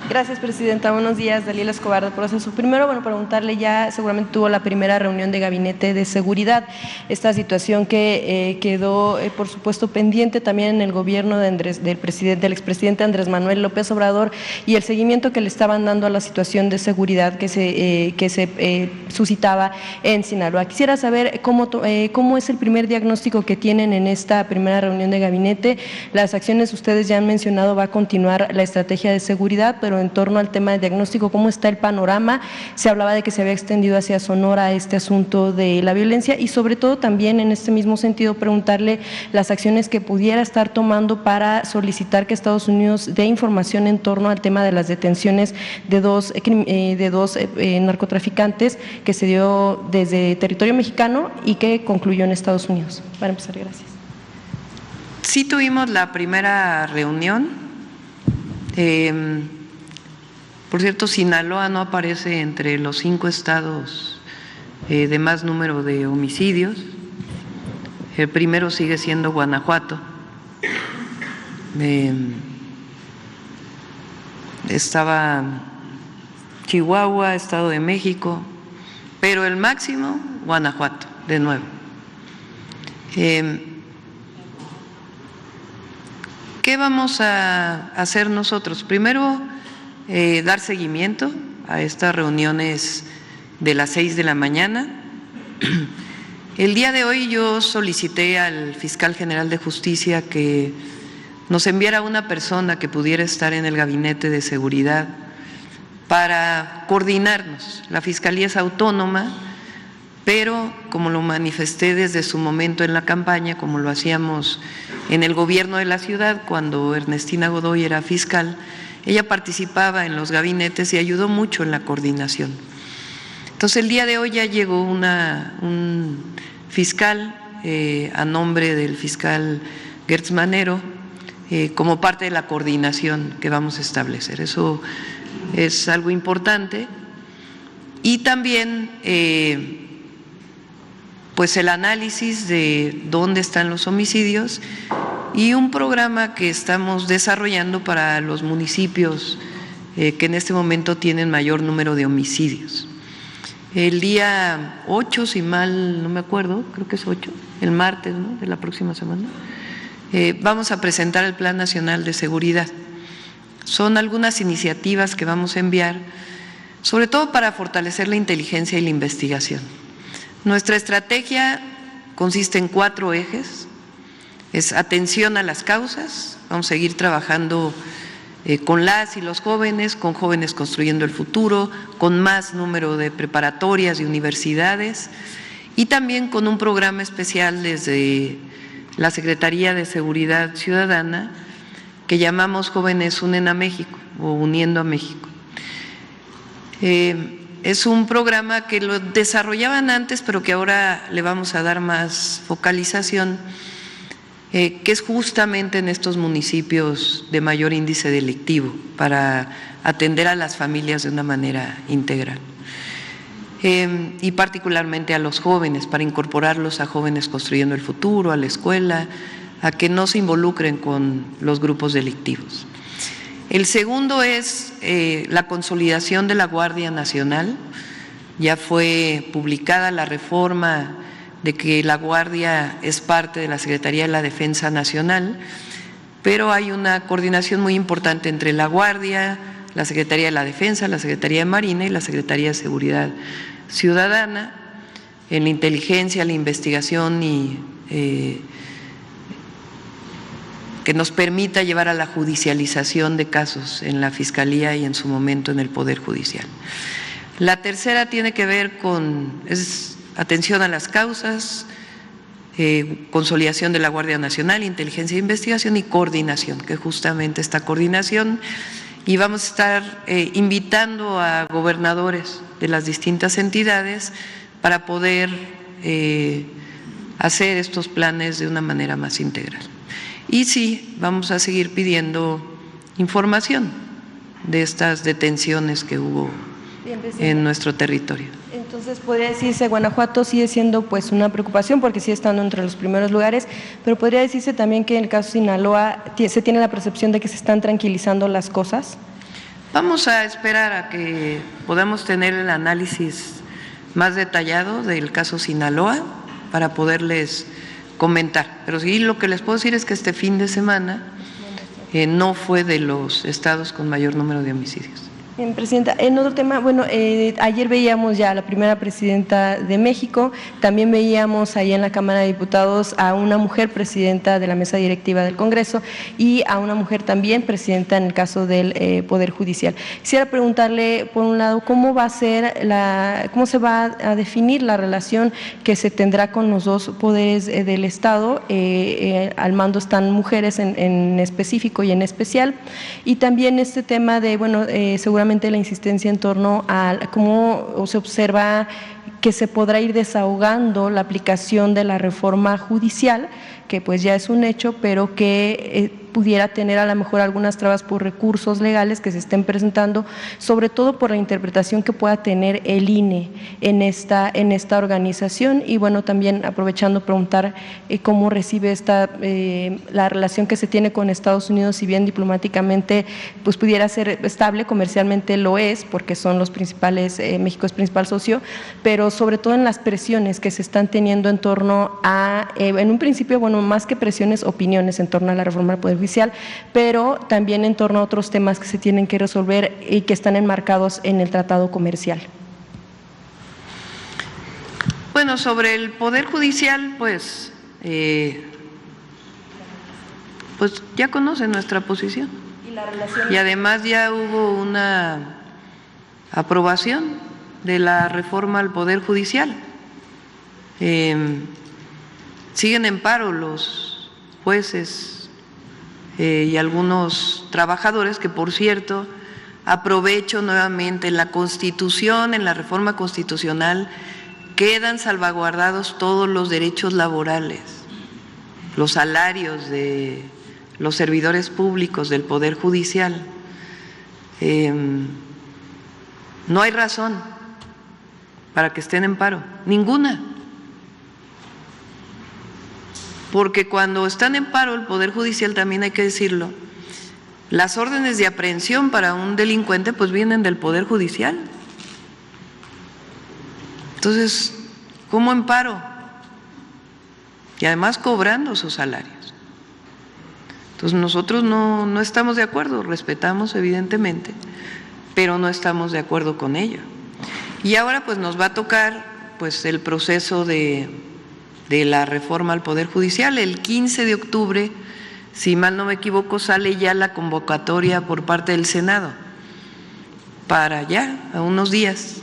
Gracias, Presidenta. Buenos días, Daliela Escobar de Proceso. Primero, bueno, preguntarle, ya seguramente tuvo la primera reunión de Gabinete de Seguridad, esta situación que quedó, por supuesto, pendiente también en el gobierno del expresidente Andrés Manuel López Obrador y el seguimiento que le estaban dando a la situación de seguridad que se suscitaba en Sinaloa. Quisiera saber cómo es el primer diagnóstico que tienen en esta primera reunión de Gabinete. Las acciones, ustedes ya han mencionado, va a continuar la estrategia de seguridad, pero en torno al tema de diagnóstico, ¿cómo está el panorama? Se hablaba de que se había extendido hacia Sonora este asunto de la violencia y sobre todo también en este mismo sentido preguntarle las acciones que pudiera estar tomando para solicitar que Estados Unidos dé información en torno al tema de las detenciones de dos narcotraficantes que se dio desde territorio mexicano y que concluyó en Estados Unidos. Para empezar, gracias. Sí tuvimos la primera reunión. Por cierto, Sinaloa no aparece entre los 5 estados de más número de homicidios. El primero sigue siendo Guanajuato. Estaba Chihuahua, Estado de México, pero el máximo, Guanajuato, de nuevo. ¿Qué vamos a hacer nosotros? Primero, dar seguimiento a estas reuniones de las 6 de la mañana. El día de hoy yo solicité al fiscal general de justicia que nos enviara una persona que pudiera estar en el gabinete de seguridad para coordinarnos. La fiscalía es autónoma, pero como lo manifesté desde su momento en la campaña, como lo hacíamos en el gobierno de la ciudad cuando Ernestina Godoy era fiscal, ella participaba en los gabinetes y ayudó mucho en la coordinación. Entonces el día de hoy ya llegó un fiscal a nombre del fiscal Gertz Manero como parte de la coordinación que vamos a establecer. Eso es algo importante. Y también pues el análisis de dónde están los homicidios y un programa que estamos desarrollando para los municipios que en este momento tienen mayor número de homicidios. El día 8, si mal no me acuerdo, creo que es 8, el martes, ¿no?, de la próxima semana, vamos a presentar el Plan Nacional de Seguridad. Son algunas iniciativas que vamos a enviar, sobre todo para fortalecer la inteligencia y la investigación. Nuestra estrategia consiste en 4 ejes. Es atención a las causas, vamos a seguir trabajando con las y los jóvenes, con Jóvenes Construyendo el Futuro, con más número de preparatorias y universidades, y también con un programa especial desde la Secretaría de Seguridad Ciudadana que llamamos Jóvenes Unen a México o Uniendo a México. Es un programa que lo desarrollaban antes, pero que ahora le vamos a dar más focalización, que es justamente en estos municipios de mayor índice delictivo, para atender a las familias de una manera integral. Y particularmente a los jóvenes, para incorporarlos a Jóvenes Construyendo el Futuro, a la escuela, a que no se involucren con los grupos delictivos. El segundo es la consolidación de la Guardia Nacional. Ya fue publicada la reforma de que la Guardia es parte de la Secretaría de la Defensa Nacional, pero hay una coordinación muy importante entre la Guardia, la Secretaría de la Defensa, la Secretaría de Marina y la Secretaría de Seguridad Ciudadana, en la inteligencia, la investigación y que nos permita llevar a la judicialización de casos en la Fiscalía y en su momento en el Poder Judicial. La tercera tiene que ver con atención a las causas, consolidación de la Guardia Nacional, inteligencia e investigación y coordinación, que justamente esta coordinación, y vamos a estar invitando a gobernadores de las distintas entidades para poder hacer estos planes de una manera más integral. Y sí, vamos a seguir pidiendo información de estas detenciones que hubo en nuestro territorio. Entonces, podría decirse, Guanajuato sigue siendo pues una preocupación porque sigue estando entre los primeros lugares, pero podría decirse también que en el caso de Sinaloa se tiene la percepción de que se están tranquilizando las cosas. Vamos a esperar a que podamos tener el análisis más detallado del caso Sinaloa para poderles comentar. Pero sí, lo que les puedo decir es que este fin de semana no fue de los estados con mayor número de homicidios. Bien, Presidenta, en otro tema, bueno, ayer veíamos ya a la primera presidenta de México, también veíamos ahí en la Cámara de Diputados a una mujer presidenta de la mesa directiva del Congreso y a una mujer también presidenta en el caso del Poder Judicial. Quisiera preguntarle, por un lado, cómo se va a definir la relación que se tendrá con los dos poderes del Estado. Al mando están mujeres en específico y en especial, y también este tema de, bueno, seguramente la insistencia en torno a cómo se observa que se podrá ir desahogando la aplicación de la reforma judicial, que pues ya es un hecho, pero que pudiera tener a lo mejor algunas trabas por recursos legales que se estén presentando, sobre todo por la interpretación que pueda tener el INE en esta organización. Y bueno, también aprovechando preguntar cómo recibe la relación que se tiene con Estados Unidos, si bien diplomáticamente pues pudiera ser estable, comercialmente lo es, porque son los principales, México es principal socio, pero sobre todo en las presiones que se están teniendo en torno a, en un principio, bueno, más que presiones, opiniones en torno a la reforma del Poder Judicial, pero también en torno a otros temas que se tienen que resolver y que están enmarcados en el tratado comercial. Bueno, sobre el Poder Judicial, pues ya conocen nuestra posición. Y además ya hubo una aprobación de la reforma al Poder Judicial. Siguen en paro los jueces y algunos trabajadores que, por cierto, aprovecho nuevamente, en la Constitución, en la reforma constitucional, quedan salvaguardados todos los derechos laborales, los salarios de los servidores públicos del Poder Judicial. No hay razón para que estén en paro, ninguna. Porque cuando están en paro el Poder Judicial, también hay que decirlo, las órdenes de aprehensión para un delincuente pues vienen del Poder Judicial. Entonces, ¿cómo en paro? Y además cobrando sus salarios. Entonces nosotros no estamos de acuerdo, respetamos evidentemente, pero no estamos de acuerdo con ello. Y ahora pues nos va a tocar pues el proceso de la reforma al Poder Judicial. El 15 de octubre si mal no me equivoco, sale ya la convocatoria por parte del Senado para ya, a unos días,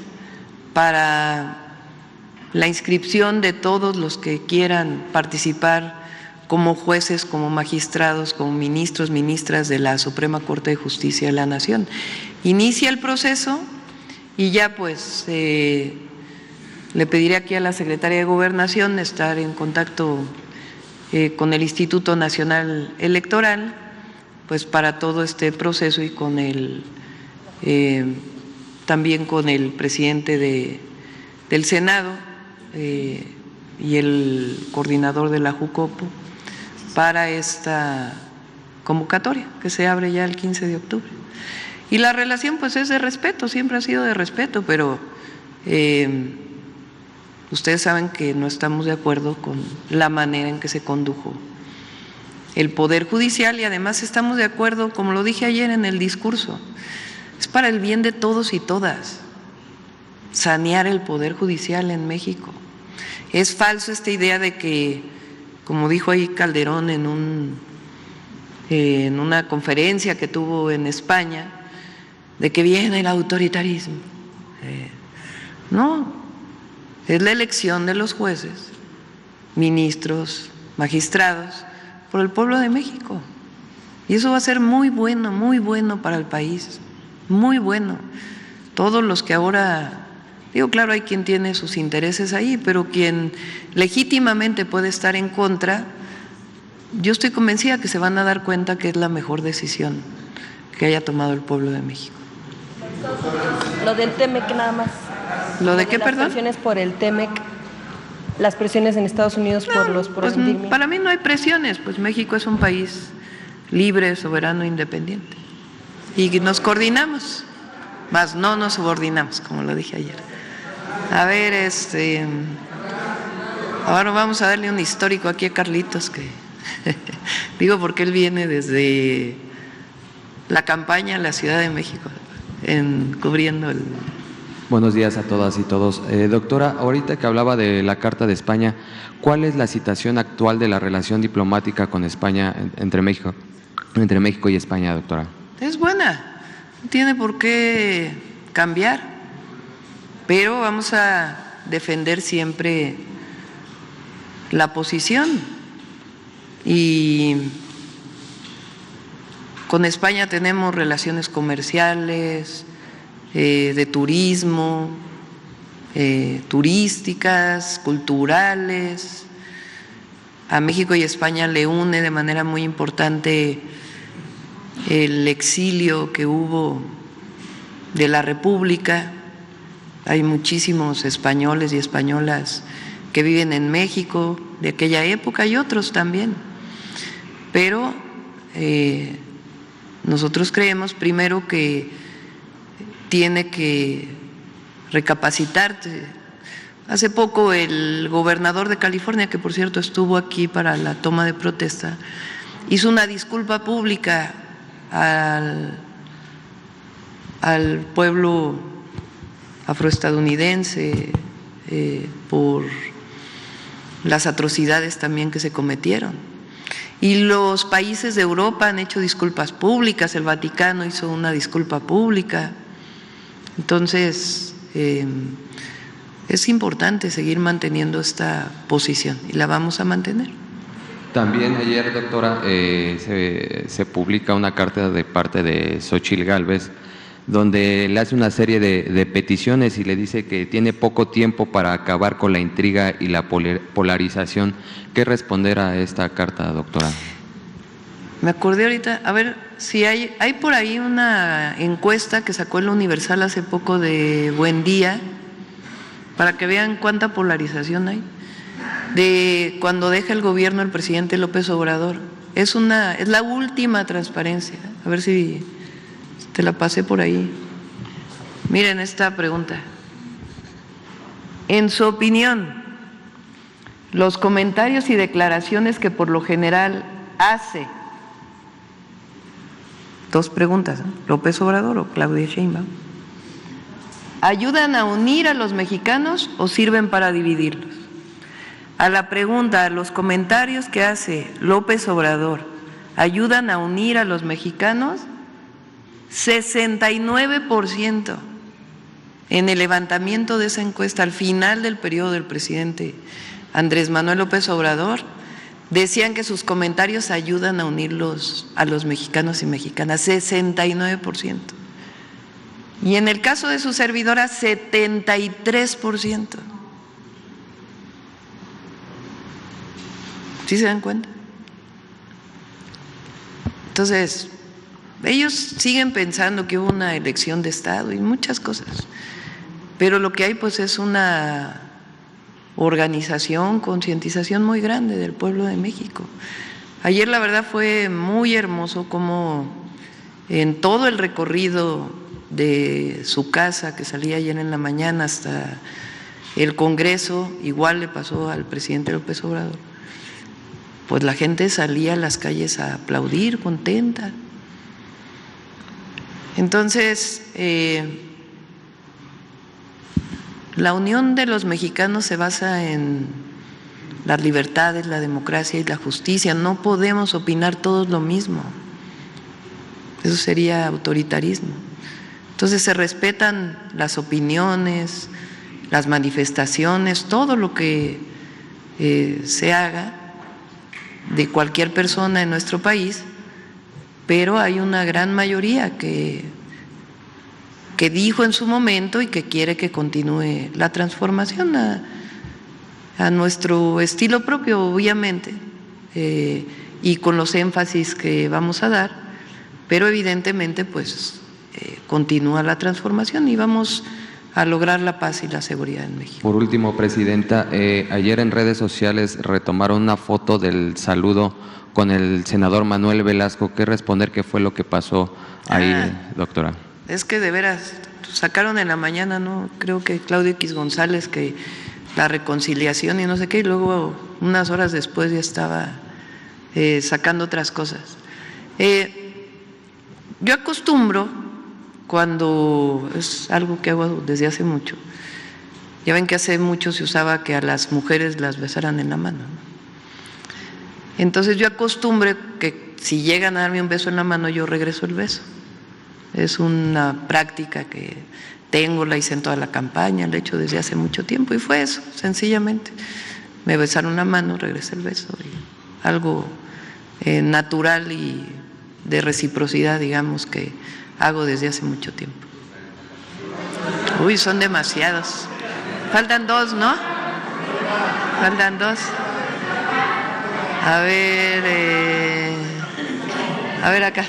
para la inscripción de todos los que quieran participar como jueces, como magistrados, como ministros, ministras de la Suprema Corte de Justicia de la Nación. Inicia el proceso y ya pues le pediré aquí a la Secretaría de Gobernación estar en contacto con el Instituto Nacional Electoral, pues para todo este proceso y con también con el presidente del Senado y el coordinador de la Jucopo para esta convocatoria que se abre ya el 15 de octubre. Y la relación pues es de respeto, siempre ha sido de respeto, pero ustedes saben que no estamos de acuerdo con la manera en que se condujo el Poder Judicial y además estamos de acuerdo, como lo dije ayer en el discurso, es para el bien de todos y todas sanear el Poder Judicial en México. Es falso esta idea de que, como dijo ahí Calderón en una conferencia que tuvo en España, de que viene el autoritarismo. No, es la elección de los jueces, ministros, magistrados, por el pueblo de México. Y eso va a ser muy bueno para el país, muy bueno. Todos los que ahora… Digo, claro, hay quien tiene sus intereses ahí, pero quien legítimamente puede estar en contra, yo estoy convencida que se van a dar cuenta que es la mejor decisión que haya tomado el pueblo de México. Lo del TEMEC nada más. ¿Lo de qué, perdón? Las presiones por el TEMEC, las presiones en Estados Unidos por los… Pues, para mí no hay presiones, pues México es un país libre, soberano, independiente. Y nos coordinamos, más no nos subordinamos, como lo dije ayer. A ver, ahora vamos a darle un histórico aquí a Carlitos, que digo porque él viene desde la campaña a la Ciudad de México, cubriendo el… Buenos días a todas y todos. Doctora, ahorita que hablaba de la Carta de España, ¿cuál es la situación actual de la relación diplomática con España, entre México y España, doctora? Es buena, no tiene por qué cambiar. Pero vamos a defender siempre la posición y con España tenemos relaciones comerciales, de turismo, turísticas, culturales. A México y España le une de manera muy importante el exilio que hubo de la República. Hay muchísimos españoles y españolas que viven en México de aquella época y otros también. Pero nosotros creemos primero que tiene que recapacitarse. Hace poco el gobernador de California, que por cierto estuvo aquí para la toma de protesta, hizo una disculpa pública al pueblo afroestadounidense por las atrocidades también que se cometieron. Y los países de Europa han hecho disculpas públicas, el Vaticano hizo una disculpa pública. Entonces, es importante seguir manteniendo esta posición y la vamos a mantener. También ayer, doctora, se publica una carta de parte de Xóchitl Gálvez donde le hace una serie de peticiones y le dice que tiene poco tiempo para acabar con la intriga y la polarización. ¿Qué responder a esta carta, doctora? Me acordé ahorita, a ver si hay por ahí una encuesta que sacó el Universal hace poco de Buen Día, para que vean cuánta polarización hay, de cuando deja el gobierno el presidente López Obrador. Es la última transparencia, a ver si te la pasé por ahí. Miren esta pregunta. En su opinión, los comentarios y declaraciones que por lo general hace, dos preguntas, López Obrador o Claudia Sheinbaum, ¿ayudan a unir a los mexicanos o sirven para dividirlos? A la pregunta, ¿los comentarios que hace López Obrador ayudan a unir a los mexicanos, 69% en el levantamiento de esa encuesta al final del periodo del presidente Andrés Manuel López Obrador, decían que sus comentarios ayudan a unirlos a los mexicanos y mexicanas, 69%. Y en el caso de su servidora, 73%. ¿Sí se dan cuenta? Entonces, ellos siguen pensando que hubo una elección de Estado y muchas cosas, pero lo que hay pues es una organización, concientización muy grande del pueblo de México. Ayer la verdad fue muy hermoso como en todo el recorrido de su casa, que salía ayer en la mañana hasta el Congreso, igual le pasó al presidente López Obrador, pues la gente salía a las calles a aplaudir, contenta. Entonces, la unión de los mexicanos se basa en las libertades, la democracia y la justicia. No podemos opinar todos lo mismo. Eso sería autoritarismo. Entonces se respetan las opiniones, las manifestaciones, todo lo que se haga de cualquier persona en nuestro país, pero hay una gran mayoría que dijo en su momento y que quiere que continúe la transformación a nuestro estilo propio, obviamente, y con los énfasis que vamos a dar, pero evidentemente pues continúa la transformación y vamos a lograr la paz y la seguridad en México. Por último, Presidenta, ayer en redes sociales retomaron una foto del saludo con el senador Manuel Velasco. ¿Qué responder? ¿Qué fue lo que pasó ahí, doctora? Es que de veras, sacaron en la mañana, ¿no? Creo que Claudio X González, que la reconciliación y no sé qué, y luego unas horas después ya estaba sacando otras cosas. Yo acostumbro, cuando es algo que hago desde hace mucho, ya ven que hace mucho se usaba que a las mujeres las besaran en la mano, ¿no? Entonces yo acostumbro que si llegan a darme un beso en la mano, yo regreso el beso. Es una práctica que tengo, la hice en toda la campaña, la he hecho desde hace mucho tiempo y fue eso, sencillamente. Me besaron la mano, regresé el beso, y algo natural y de reciprocidad, digamos, que hago desde hace mucho tiempo. Uy, son demasiados. Faltan dos, ¿no? Faltan dos. A ver acá.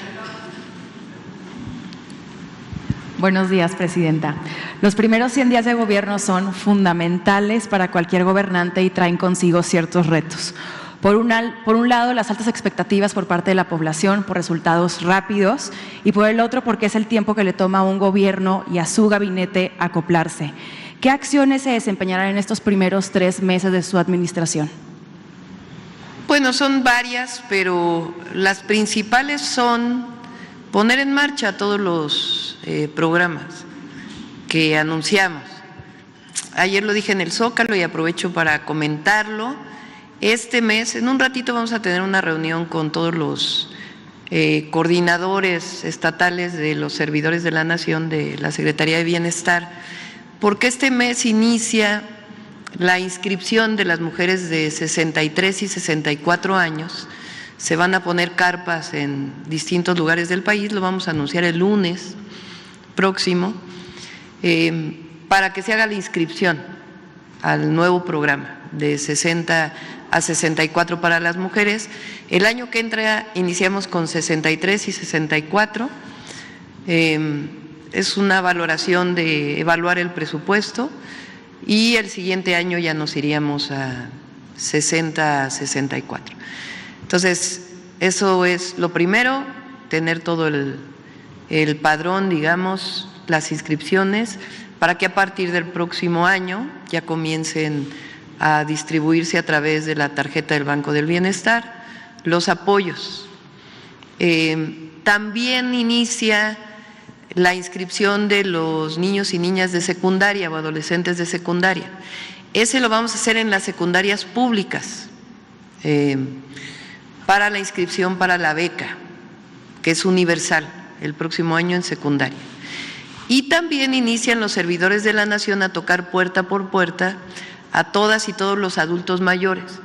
Buenos días, Presidenta. Los primeros 100 días de gobierno son fundamentales para cualquier gobernante y traen consigo ciertos retos. Por un lado, las altas expectativas por parte de la población por resultados rápidos y por el otro, porque es el tiempo que le toma a un gobierno y a su gabinete acoplarse. ¿Qué acciones se desempeñarán en estos primeros 3 meses de su administración? Bueno, son varias, pero las principales son poner en marcha todos los programas que anunciamos. Ayer lo dije en el Zócalo y aprovecho para comentarlo. Este mes, en un ratito, vamos a tener una reunión con todos los coordinadores estatales de los servidores de la Nación de la Secretaría de Bienestar, porque este mes inicia la inscripción de las mujeres de 63 y 64 años. Se van a poner carpas en distintos lugares del país, lo vamos a anunciar el lunes próximo, para que se haga la inscripción al nuevo programa de 60 a 64 para las mujeres. El año que entra iniciamos con 63 y 64. Es una valoración de evaluar el presupuesto y el siguiente año ya nos iríamos a 60 a 64. Entonces, eso es lo primero, tener todo el padrón, digamos, las inscripciones, para que a partir del próximo año ya comiencen a distribuirse a través de la tarjeta del Banco del Bienestar los apoyos. También inicia la inscripción de los niños y niñas de secundaria o adolescentes de secundaria. Ese lo vamos a hacer en las secundarias públicas. para la inscripción para la beca, que es universal el próximo año en secundaria. Y también inician los servidores de la Nación a tocar puerta por puerta a todas y todos los adultos mayores.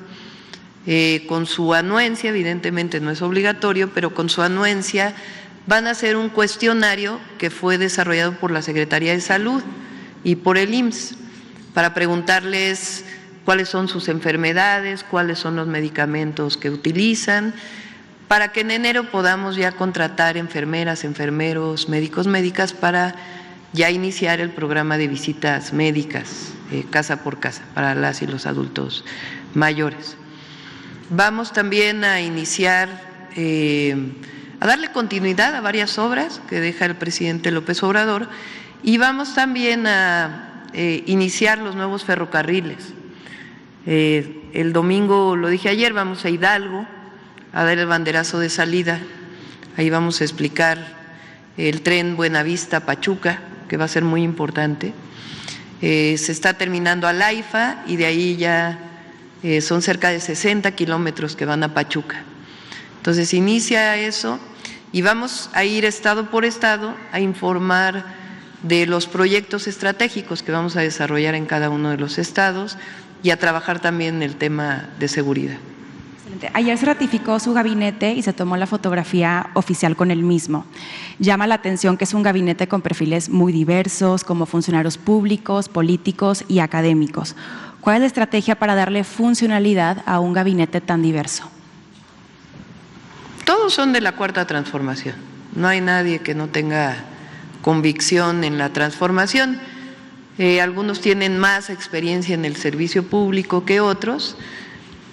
Con su anuencia, evidentemente no es obligatorio, pero con su anuencia van a hacer un cuestionario que fue desarrollado por la Secretaría de Salud y por el IMSS para preguntarles cuáles son sus enfermedades, cuáles son los medicamentos que utilizan, para que en enero podamos ya contratar enfermeras, enfermeros, médicos, médicas para ya iniciar el programa de visitas médicas casa por casa para las y los adultos mayores. Vamos también a iniciar, a darle continuidad a varias obras que deja el presidente López Obrador y vamos también a iniciar los nuevos ferrocarriles. El domingo, lo dije ayer, vamos a Hidalgo a dar el banderazo de salida. Ahí vamos a explicar el tren Buenavista-Pachuca, que va a ser muy importante. Se está terminando Alaifa y de ahí ya son cerca de 60 kilómetros que van a Pachuca. Entonces inicia eso y vamos a ir estado por estado a informar de los proyectos estratégicos que vamos a desarrollar en cada uno de los estados y a trabajar también en el tema de seguridad. Ayer se ratificó su gabinete y se tomó la fotografía oficial con el mismo. Llama la atención que es un gabinete con perfiles muy diversos, como funcionarios públicos, políticos y académicos. ¿Cuál es la estrategia para darle funcionalidad a un gabinete tan diverso? Todos son de la Cuarta Transformación. No hay nadie que no tenga convicción en la transformación. Algunos tienen más experiencia en el servicio público que otros,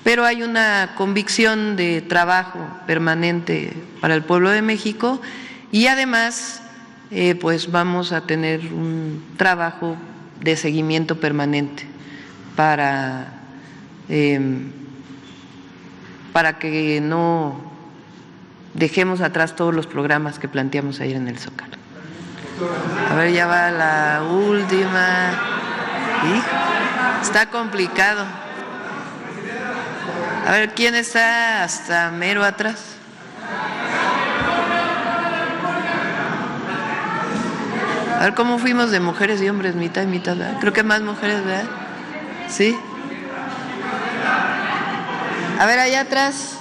pero hay una convicción de trabajo permanente para el pueblo de México y además pues vamos a tener un trabajo de seguimiento permanente para que no dejemos atrás todos los programas que planteamos ayer en el Zócalo. A ver, ya va la última. Está complicado. A ver, ¿quién está hasta mero atrás? A ver cómo fuimos de mujeres y hombres, mitad y mitad, ¿verdad? Creo que más mujeres, ¿verdad? ¿Sí? A ver, allá atrás.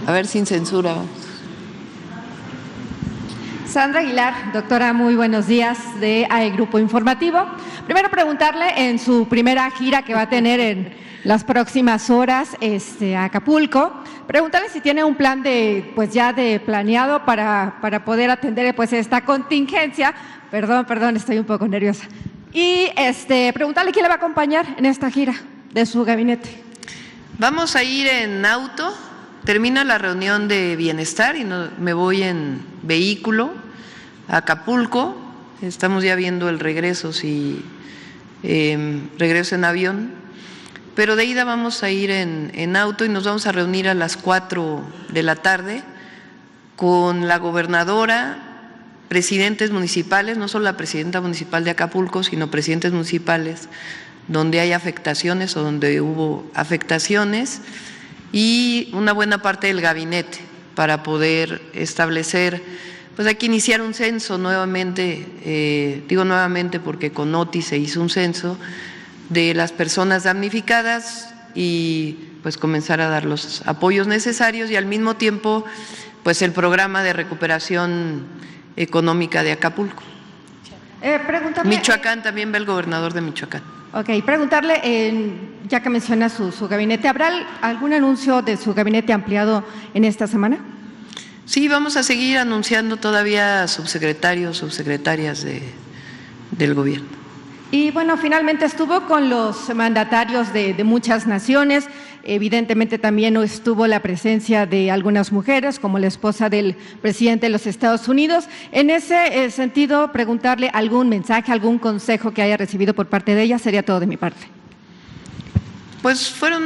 A ver, sin censura. Sandra Aguilar, doctora, muy buenos días de Grupo Informativo. Primero preguntarle en su primera gira que va a tener en las próximas horas a Acapulco, preguntarle si tiene un plan planeado para poder atender esta contingencia. Perdón, estoy un poco nerviosa. Y preguntarle quién le va a acompañar en esta gira de su gabinete. Vamos a ir en auto. Termina la reunión de bienestar y me voy en vehículo a Acapulco. Estamos ya viendo el regreso, si regreso en avión. Pero de ida vamos a ir en auto y nos vamos a reunir a las 4 de la tarde con la gobernadora, presidentes municipales, no solo la presidenta municipal de Acapulco, sino presidentes municipales donde hay afectaciones o donde hubo afectaciones, y una buena parte del gabinete para poder establecer, pues hay que iniciar un censo nuevamente, digo nuevamente porque con OTI se hizo un censo de las personas damnificadas y pues comenzar a dar los apoyos necesarios y al mismo tiempo pues el programa de recuperación económica de Acapulco. Michoacán, también va el gobernador de Michoacán. Ok, preguntarle, ya que menciona su gabinete, ¿habrá algún anuncio de su gabinete ampliado en esta semana? Sí, vamos a seguir anunciando todavía subsecretarios, subsecretarias del gobierno. Y bueno, finalmente estuvo con los mandatarios de muchas naciones, evidentemente también estuvo la presencia de algunas mujeres, como la esposa del presidente de los Estados Unidos. En ese sentido, preguntarle algún mensaje, algún consejo que haya recibido por parte de ella, sería todo de mi parte. Pues fueron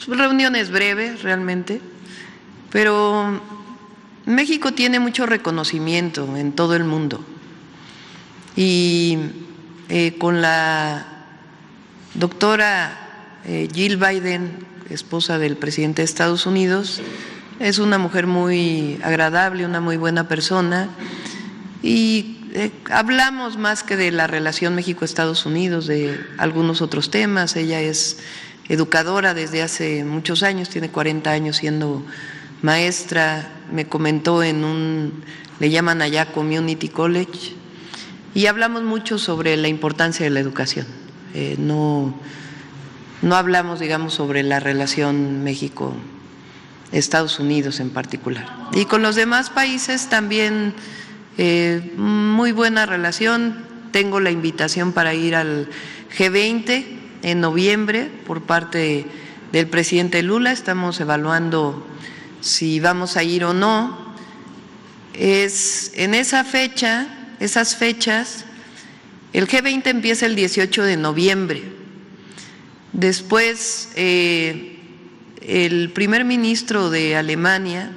reuniones breves realmente, pero México tiene mucho reconocimiento en todo el mundo. Y con la doctora Jill Biden, esposa del presidente de Estados Unidos, es una mujer muy agradable, una muy buena persona, y hablamos más que de la relación México-Estados Unidos, de algunos otros temas. Ella es educadora desde hace muchos años, tiene 40 años siendo maestra, me comentó le llaman allá Community College, y hablamos mucho sobre la importancia de la educación. No hablamos, digamos, sobre la relación México-Estados Unidos en particular. Y con los demás países también muy buena relación. Tengo la invitación para ir al G20 en noviembre por parte del presidente Lula. Estamos evaluando si vamos a ir o no. Es en esas fechas, el G20 empieza el 18 de noviembre. Después, el primer ministro de Alemania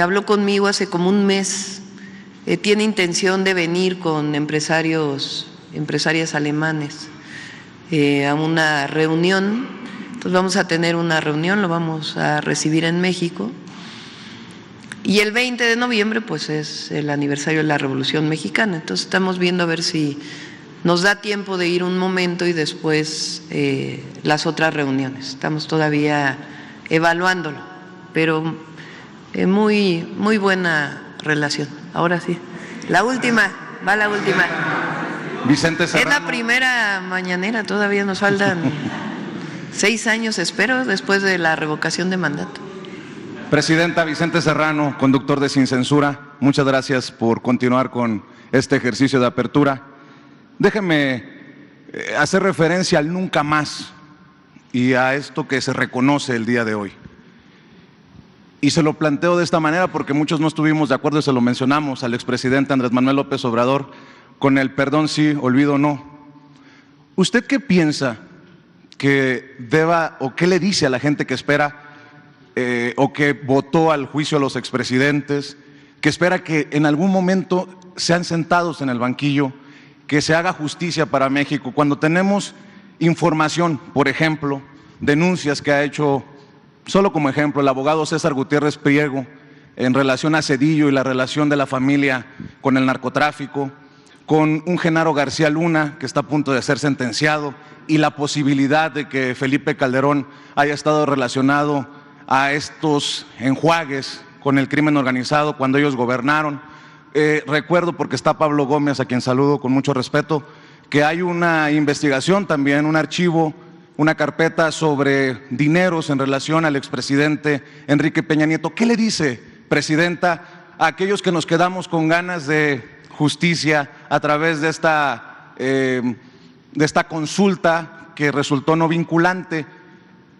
habló conmigo hace como un mes. Tiene intención de venir con empresarias alemanes a una reunión. Entonces vamos a tener una reunión, lo vamos a recibir en México. Y el 20 de noviembre pues es el aniversario de la Revolución Mexicana. Entonces estamos viendo a ver si nos da tiempo de ir un momento y después las otras reuniones. Estamos todavía evaluándolo, pero muy buena relación. Ahora sí, la última. Vicente Serrano. Es la primera mañanera, todavía nos faltan 6 años, espero, después de la revocación de mandato. Presidenta, Vicente Serrano, conductor de Sin Censura, muchas gracias por continuar con este ejercicio de apertura. Déjeme hacer referencia al nunca más y a esto que se reconoce el día de hoy. Y se lo planteo de esta manera porque muchos no estuvimos de acuerdo y se lo mencionamos al expresidente Andrés Manuel López Obrador con el perdón sí, olvido no. ¿Usted qué piensa que deba o qué le dice a la gente que espera o que votó al juicio a los expresidentes, que espera que en algún momento sean sentados en el banquillo, que se haga justicia para México, cuando tenemos información, por ejemplo, denuncias que ha hecho, solo como ejemplo, el abogado César Gutiérrez Priego en relación a Zedillo y la relación de la familia con el narcotráfico, con un Genaro García Luna que está a punto de ser sentenciado y la posibilidad de que Felipe Calderón haya estado relacionado a estos enjuagues con el crimen organizado cuando ellos gobernaron. Recuerdo, porque está Pablo Gómez, a quien saludo con mucho respeto, que hay una investigación también, un archivo, una carpeta sobre dineros en relación al expresidente Enrique Peña Nieto. ¿Qué le dice, presidenta, a aquellos que nos quedamos con ganas de justicia a través de esta consulta que resultó no vinculante?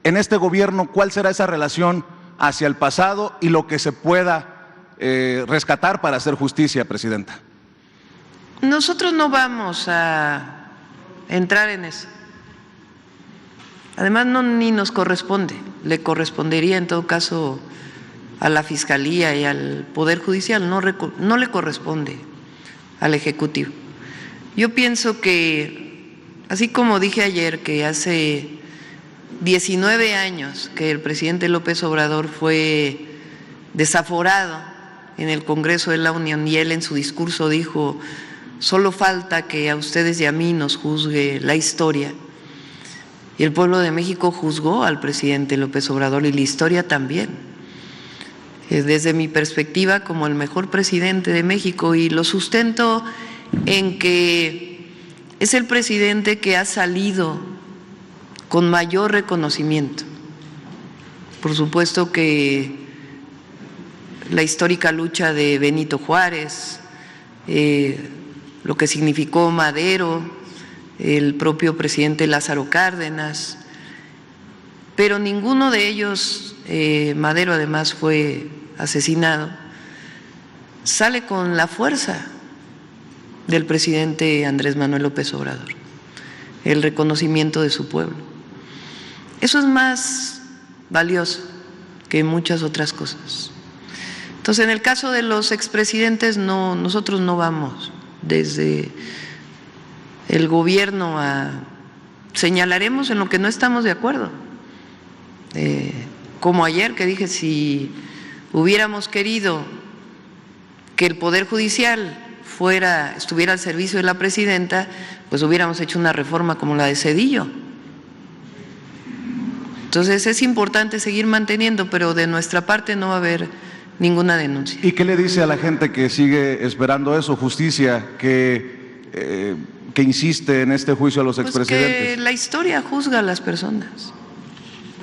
En este gobierno, ¿cuál será esa relación hacia el pasado y lo que se pueda rescatar para hacer justicia, presidenta? Nosotros no vamos a entrar en eso. Además, ni nos corresponde, le correspondería en todo caso a la Fiscalía y al Poder Judicial, no le corresponde al Ejecutivo. Yo pienso que, así como dije ayer, que hace 19 años que el presidente López Obrador fue desaforado en el Congreso de la Unión y él en su discurso dijo: solo falta que a ustedes y a mí nos juzgue la historia. Y el pueblo de México juzgó al presidente López Obrador y la historia también, desde mi perspectiva como el mejor presidente de México, y lo sustento en que es el presidente que ha salido con mayor reconocimiento. Por supuesto que la histórica lucha de Benito Juárez, lo que significó Madero, el propio presidente Lázaro Cárdenas, pero ninguno de ellos, Madero además fue asesinado, sale con la fuerza del presidente Andrés Manuel López Obrador, el reconocimiento de su pueblo. Eso es más valioso que muchas otras cosas. Entonces, en el caso de los expresidentes, nosotros no vamos desde el gobierno a señalaremos en lo que no estamos de acuerdo. Como ayer que dije, si hubiéramos querido que el Poder Judicial estuviera al servicio de la presidenta, pues hubiéramos hecho una reforma como la de Zedillo. Entonces es importante seguir manteniendo, pero de nuestra parte no va a haber ninguna denuncia. ¿Y qué le dice a la gente que sigue esperando eso, justicia, que insiste en este juicio a los expresidentes? Pues que la historia juzga a las personas,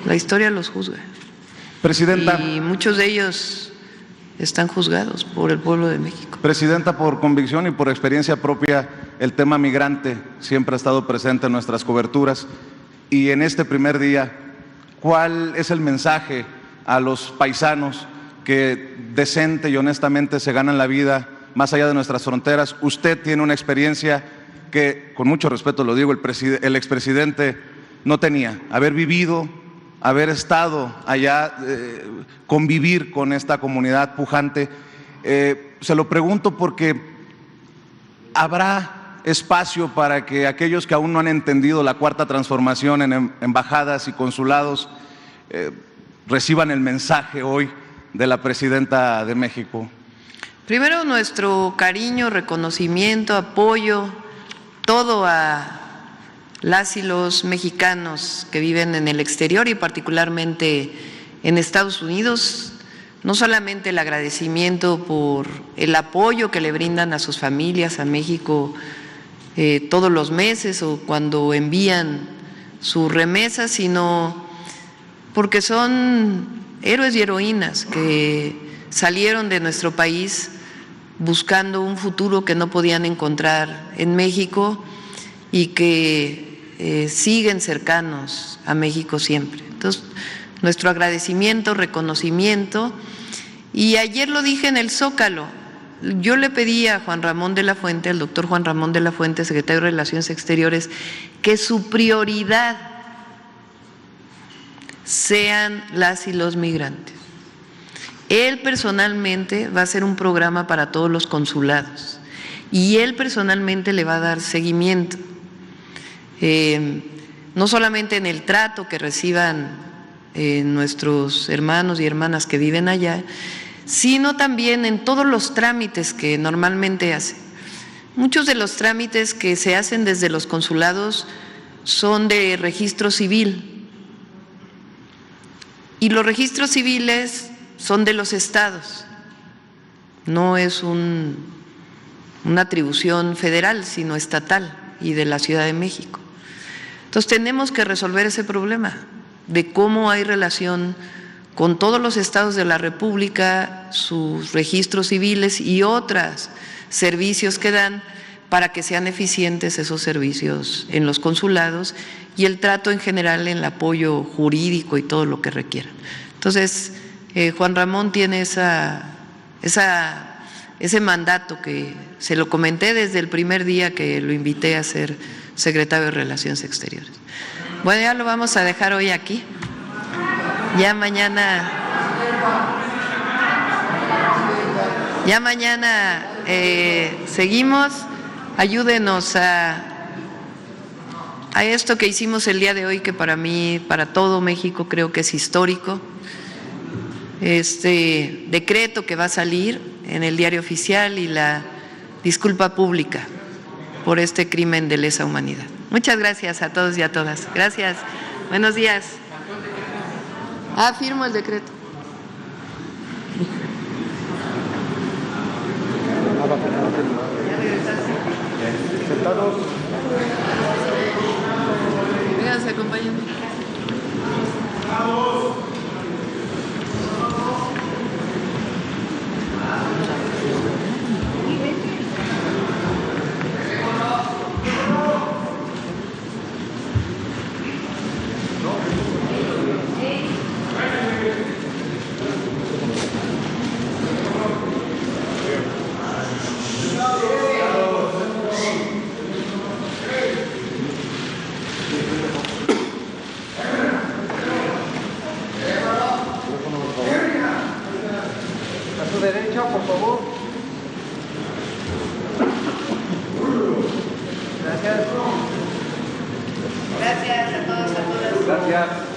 la historia los juzga. Presidenta. Y muchos de ellos están juzgados por el pueblo de México. Presidenta, por convicción y por experiencia propia, el tema migrante siempre ha estado presente en nuestras coberturas. Y en este primer día, ¿cuál es el mensaje a los paisanos que decente y honestamente se ganan la vida más allá de nuestras fronteras? Usted tiene una experiencia que, con mucho respeto lo digo, el expresidente no tenía. Haber vivido, haber estado allá, convivir con esta comunidad pujante. Se lo pregunto porque habrá espacio para que aquellos que aún no han entendido la cuarta transformación en embajadas y consulados reciban el mensaje hoy de la presidenta de México. Primero, nuestro cariño, reconocimiento, apoyo, todo a las y los mexicanos que viven en el exterior y particularmente en Estados Unidos. No solamente el agradecimiento por el apoyo que le brindan a sus familias, a México, todos los meses o cuando envían sus remesas, sino porque son héroes y heroínas que salieron de nuestro país buscando un futuro que no podían encontrar en México y que siguen cercanos a México siempre. Entonces, nuestro agradecimiento, reconocimiento. Y ayer lo dije en el Zócalo, yo le pedí a Juan Ramón de la Fuente, al doctor Juan Ramón de la Fuente, secretario de Relaciones Exteriores, que su prioridad sean las y los migrantes. Él personalmente va a hacer un programa para todos los consulados y él personalmente le va a dar seguimiento, no solamente en el trato que reciban nuestros hermanos y hermanas que viven allá, sino también en todos los trámites que normalmente hacen. Muchos de los trámites que se hacen desde los consulados son de registro civil y los registros civiles son de los estados, no es una atribución federal, sino estatal y de la Ciudad de México. Entonces tenemos que resolver ese problema de cómo hay relación con todos los estados de la República, sus registros civiles y otros servicios que dan para que sean eficientes esos servicios en los consulados y el trato en general en el apoyo jurídico y todo lo que requieran. Entonces, Juan Ramón tiene ese mandato que se lo comenté desde el primer día que lo invité a ser secretario de Relaciones Exteriores. Bueno, ya lo vamos a dejar hoy aquí. Ya mañana seguimos. Ayúdenos a esto que hicimos el día de hoy, que para mí, para todo México, creo que es histórico. Este decreto que va a salir en el Diario Oficial y la disculpa pública por este crimen de lesa humanidad. Muchas gracias a todos y a todas. Gracias. Buenos días. Firmo el decreto. Sentados. Vénganse, acompáñenme. Derecha, por favor. Gracias. Gracias. gracias.